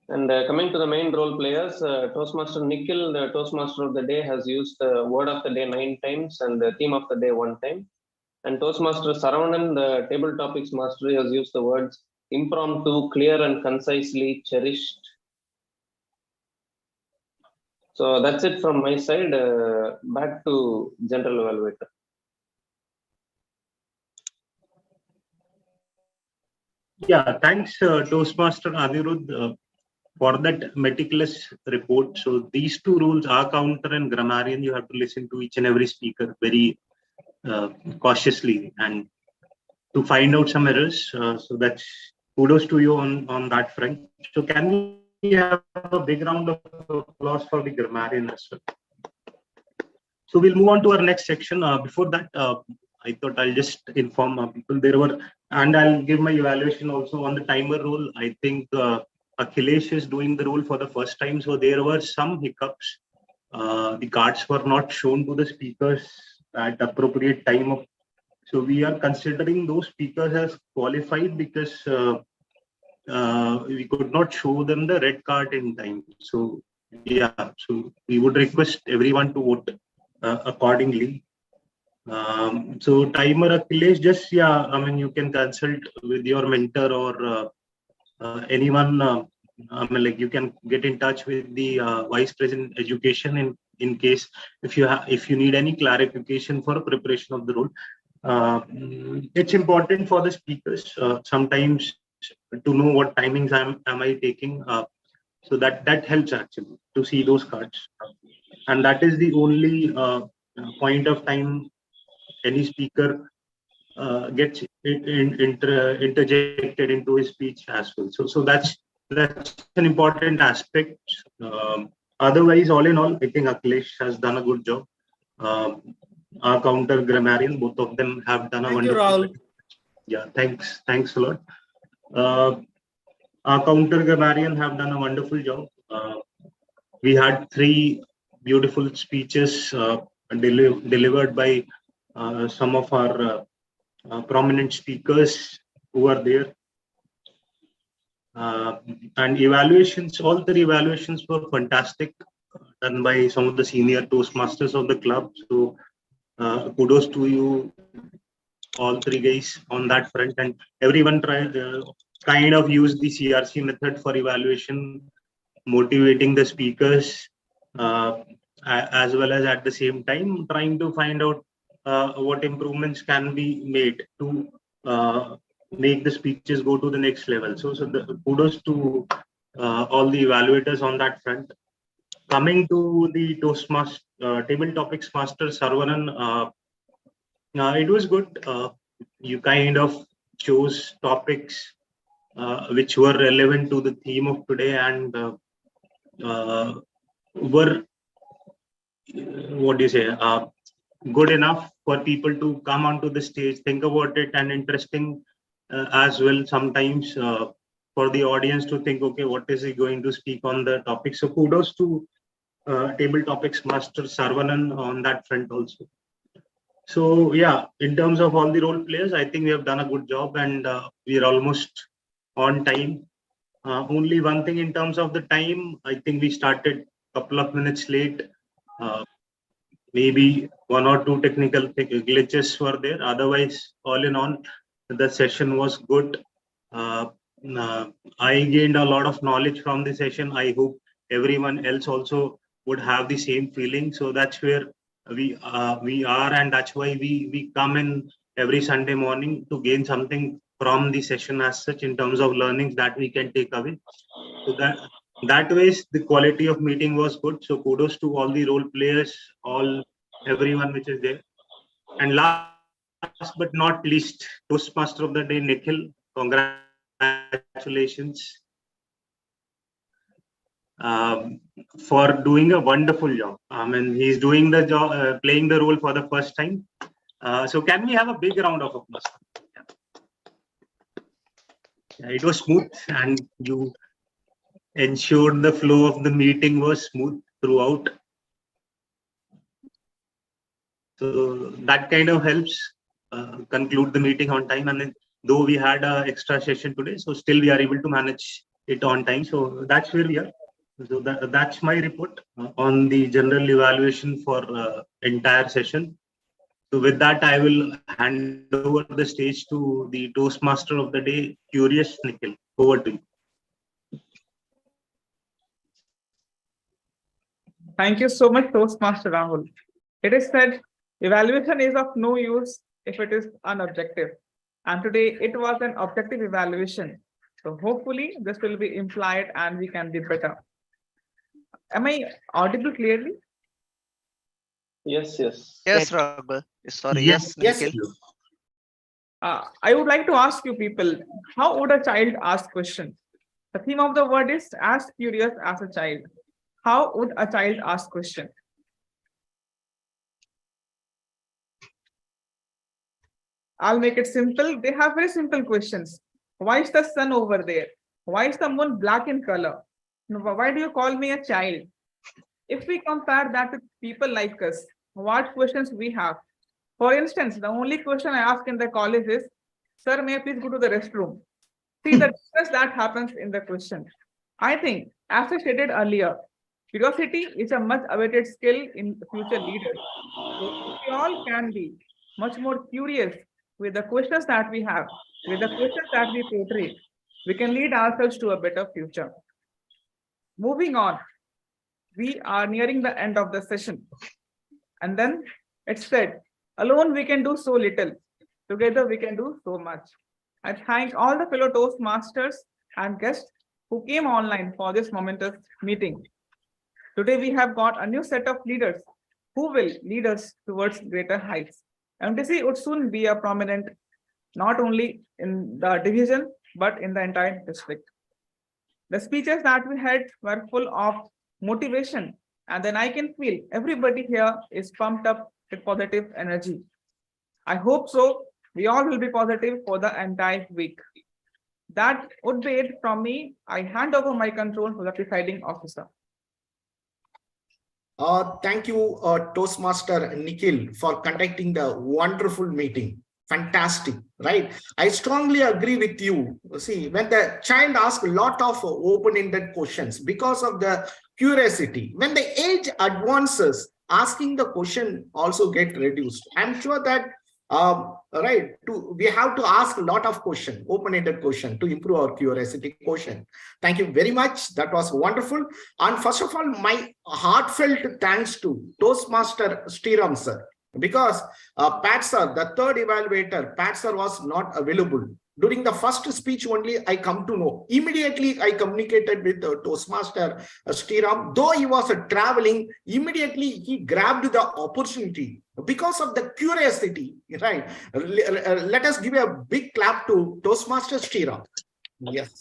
And coming to the main role players, Toastmaster Nikhil, the Toastmaster of the day, has used the word of the day 9 times and the theme of the day 1 time. And Toastmaster Saravanan, the table topics mastery, has used the words impromptu, clear and concisely, cherished. So that's it from my side. Back to General Evaluator. Yeah, thanks Toastmaster Anirudh for that meticulous report. So these two rules are counter and grammarian. You have to listen to each and every speaker very cautiously and to find out some errors. So that's kudos to you on that front. So can we have a big round of applause for the grammarian as well? So we'll move on to our next section. Before that, I thought I'll just inform people there were, and I'll give my evaluation also on the timer rule. I think Akhilesh is doing the rule for the first time. So there were some hiccups. The cards were not shown to the speakers at appropriate time. So we are considering those speakers as qualified because we could not show them the red card in time. So yeah, so we would request everyone to vote accordingly. So timer Akhilesh, just I mean you can consult with your mentor or anyone. I mean like you can get in touch with the Vice President Education in case if you need any clarification for preparation of the role. It's important for the speakers sometimes to know what timings am I taking. So that helps actually to see those cards, and that is the only point of time any speaker gets interjected into his speech as well. So that's an important aspect. Otherwise, all in all, I think Akhilesh has done a good job. Our counter grammarian, both of them have done a Thank you, wonderful Rahul. Yeah, thanks a lot. Our counter grammarian have done a wonderful job. We had 3 beautiful speeches delivered by some of our prominent speakers who are there. And evaluations, all 3 evaluations were fantastic, done by some of the senior Toastmasters of the club. So kudos to you, all 3 guys on that front. And everyone tried kind of used the CRC method for evaluation, motivating the speakers, as well as at the same time trying to find out what improvements can be made to make the speeches go to the next level. So the kudos to all the evaluators on that front. Coming to the Toastmaster Table Topics Master Sarvanan, it was good. You kind of chose topics which were relevant to the theme of today and were, what do you say, good enough for people to come onto the stage, think about it, and interesting as well sometimes for the audience to think, okay, what is he going to speak on the topic? So kudos to Table Topics Master Sarvanan on that front also. So yeah, in terms of all the role players, I think we have done a good job, and we are almost on time. Only one thing in terms of the time, I think we started a couple of minutes late. Maybe 1 or 2 technical glitches were there. Otherwise, all in all, the session was good. I gained a lot of knowledge from the session. I hope everyone else also would have the same feeling. So that's where we are, and that's why we come in every Sunday morning to gain something from the session as such in terms of learnings that we can take away. So that ways the quality of meeting was good. So kudos to all the role players, everyone which is there. And last but not least, Toastmaster of the Day, Nikhil. Congratulations for doing a wonderful job. I mean, he's doing the job, playing the role for the first time. So can we have a big round of applause? Yeah, it was smooth, and you ensured the flow of the meeting was smooth throughout. So that kind of helps conclude the meeting on time. And then, though we had an extra session today, so still we are able to manage it on time. So that's where we are. So that's my report on the general evaluation for entire session. So with that, I will hand over the stage to the Toastmaster of the Day, Curious Nikhil. Over to you. Thank you so much, Toastmaster Rahul. It is said, evaluation is of no use if it is unobjective. And today it was an objective evaluation. So hopefully this will be implied and we can be better. Am I audible clearly? Yes. Yes, Raghu. Sorry, Yes, Nikhil. I would like to ask you people, how would a child ask questions? The theme of the word is as curious as a child. How would a child ask questions? I'll make it simple. They have very simple questions. Why is the sun over there? Why is the moon black in color? Why do you call me a child? If we compare that with people like us, what questions we have? For instance, the only question I ask in the college is, sir, may I please go to the restroom? See the difference that happens in the question. I think, as I stated earlier, curiosity is a much awaited skill in future leaders. So if we all can be much more curious with the questions that we have, with the questions that we portray, we can lead ourselves to a better future. Moving on, we are nearing the end of the session. And then it's said, alone we can do so little. Together we can do so much. I thank all the fellow Toastmasters and guests who came online for this momentous meeting. Today we have got a new set of leaders who will lead us towards greater heights. MTC would soon be a prominent not only in the division but in the entire district. The speeches that we had were full of motivation, and then I can feel everybody here is pumped up with positive energy. I hope so. We all will be positive for the entire week. That would be it from me. I hand over my control to the presiding officer. Thank you, Toastmaster Nikhil, for conducting the wonderful meeting. Fantastic, right? I strongly agree with you. See, when the child asks a lot of open-ended questions because of the curiosity, when the age advances, asking the question also get reduced. I'm sure that we have to ask a lot of questions, open-ended question, to improve our curiosity quotient. Thank you very much. That was wonderful. And first of all, my heartfelt thanks to Toastmaster Sriram sir, because Pat sir, the third evaluator, Pat sir was not available. During the first speech only, I come to know. Immediately, I communicated with Toastmaster Sriram. Though he was traveling, immediately he grabbed the opportunity because of the curiosity, right? Let us give a big clap to Toastmaster Sriram. Yes.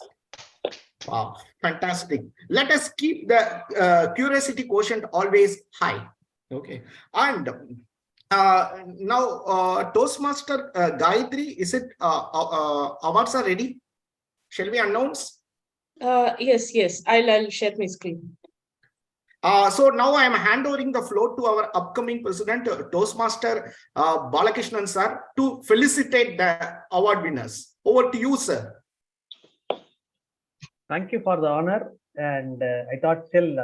Wow, fantastic. Let us keep the curiosity quotient always high. Okay. And now, Toastmaster Gayatri, is it awards are ready? Shall we announce? Yes. I'll share my screen. So now I am handing the floor to our upcoming president, Toastmaster Balakrishnan sir, to felicitate the award winners. Over to you, sir. Thank you for the honor, and I thought still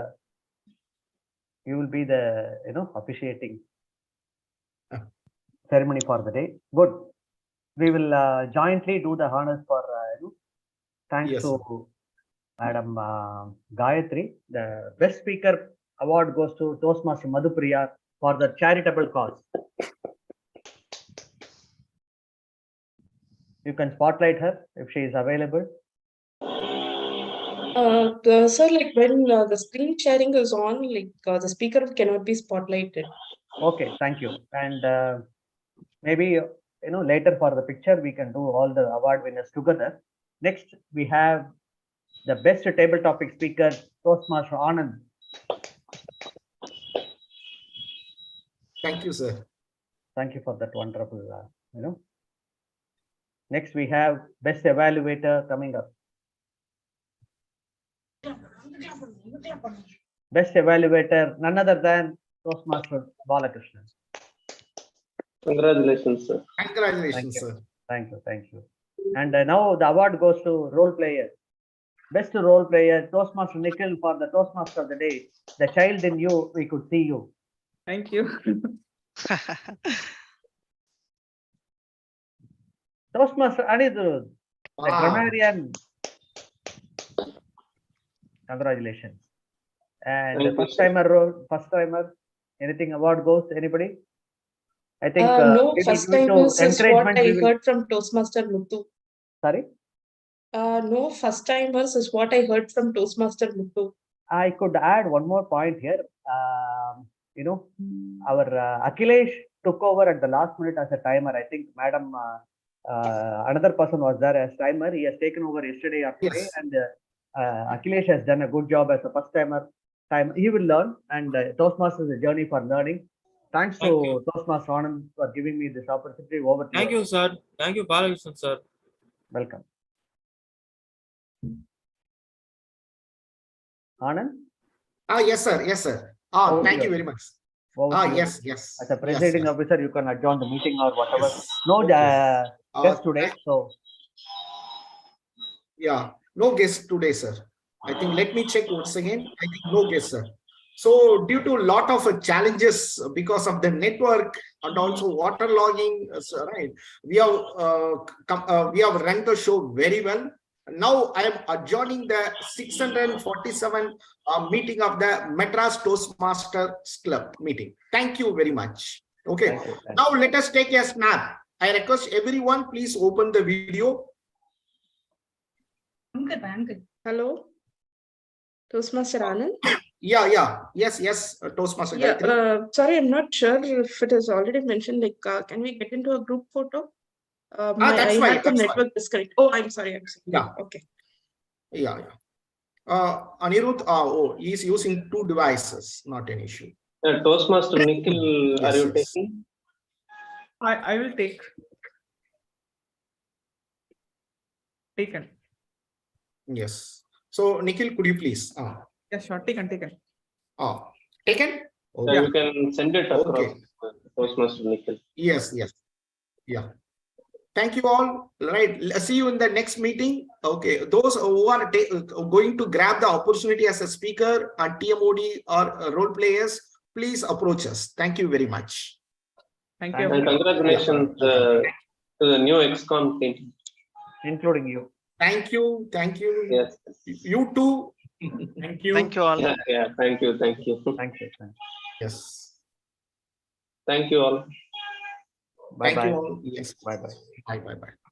you will be the officiating ceremony for the day. Good. We will jointly do the honors for thanks to Madam Gayatri. The best speaker award goes to Toastmaster Madhupriya for the charitable cause. You can spotlight her if she is available. Sir, like when the screen sharing is on, like the speaker cannot be spotlighted. Okay, thank you. And maybe later for the picture we can do all the award winners together. Next we have the best table topic speaker, Toastmaster Anand. Thank you, sir. Thank you for that wonderful Next we have best evaluator coming up. Best evaluator, none other than Toastmaster Balakrishnan. Congratulations, sir. Congratulations, sir. Thank you. And now the award goes to role player. Best role player, Toastmaster Nikhil for the Toastmaster of the day. The child in you, we could see you. Thank you. Toastmaster Anirudh, the grammarian. Congratulations. And the first timer, anything award goes, anybody? I think no, first timers is what I heard from Toastmaster Muthu. Sorry? No, first timers is what I heard from Toastmaster Muthu. I could add one more point here. Our Akhilesh took over at the last minute as a timer. I think Madam, another person was there as timer. He has taken over yesterday or today, and Akhilesh has done a good job as a first timer. He will learn, and Toastmasters is a journey for learning. Thanks to Toastmaster Anand for giving me this opportunity. Over to Thank you, sir. Thank you, Balakrishnan, sir. Welcome. Anand? Yes, sir. Yes, sir. Thank you very much. Yes. As a presiding officer, you can adjourn the meeting or whatever. Yes. No guest today, so. Yeah, no guest today, sir. I think, let me check once again. I think no guest, sir. So due to a lot of challenges because of the network and also waterlogging, right? We have run the show very well. Now I am adjourning the 647 meeting of the Madras Toastmasters Club meeting. Thank you very much. Okay. Thank you. Now let us take a snap. I request everyone, please open the video. Hello, Toastmaster Anand. Yes, Toastmaster Yeah, Gayatri. sorry, I'm not sure if it is already mentioned. Like, can we get into a group photo? That's I fine. had some That's network disconnect. Oh, I'm sorry. Yeah. Okay. Yeah. Anirudh, he's using 2 devices, not an issue. Toastmaster Nikhil, are you Yes. taking? I will take. Taken. Yes. So Nikhil, could you please? Yeah, sure. Taken. Taken? You can send it across. Okay. Toastmaster Nikhil. Yes. Yeah. Thank you all. Right. See you in the next meeting. Okay. Those who are going to grab the opportunity as a speaker and TMOD or role players, please approach us. Thank you very much. Thank you. And congratulations to the new XCOM team. Including you. Thank you. Yes. You too. Thank you. Thank you all. Yeah, thank you. Thank you. Yes. Thank you all. Bye bye. Thank you all. Yes. Bye bye. Bye.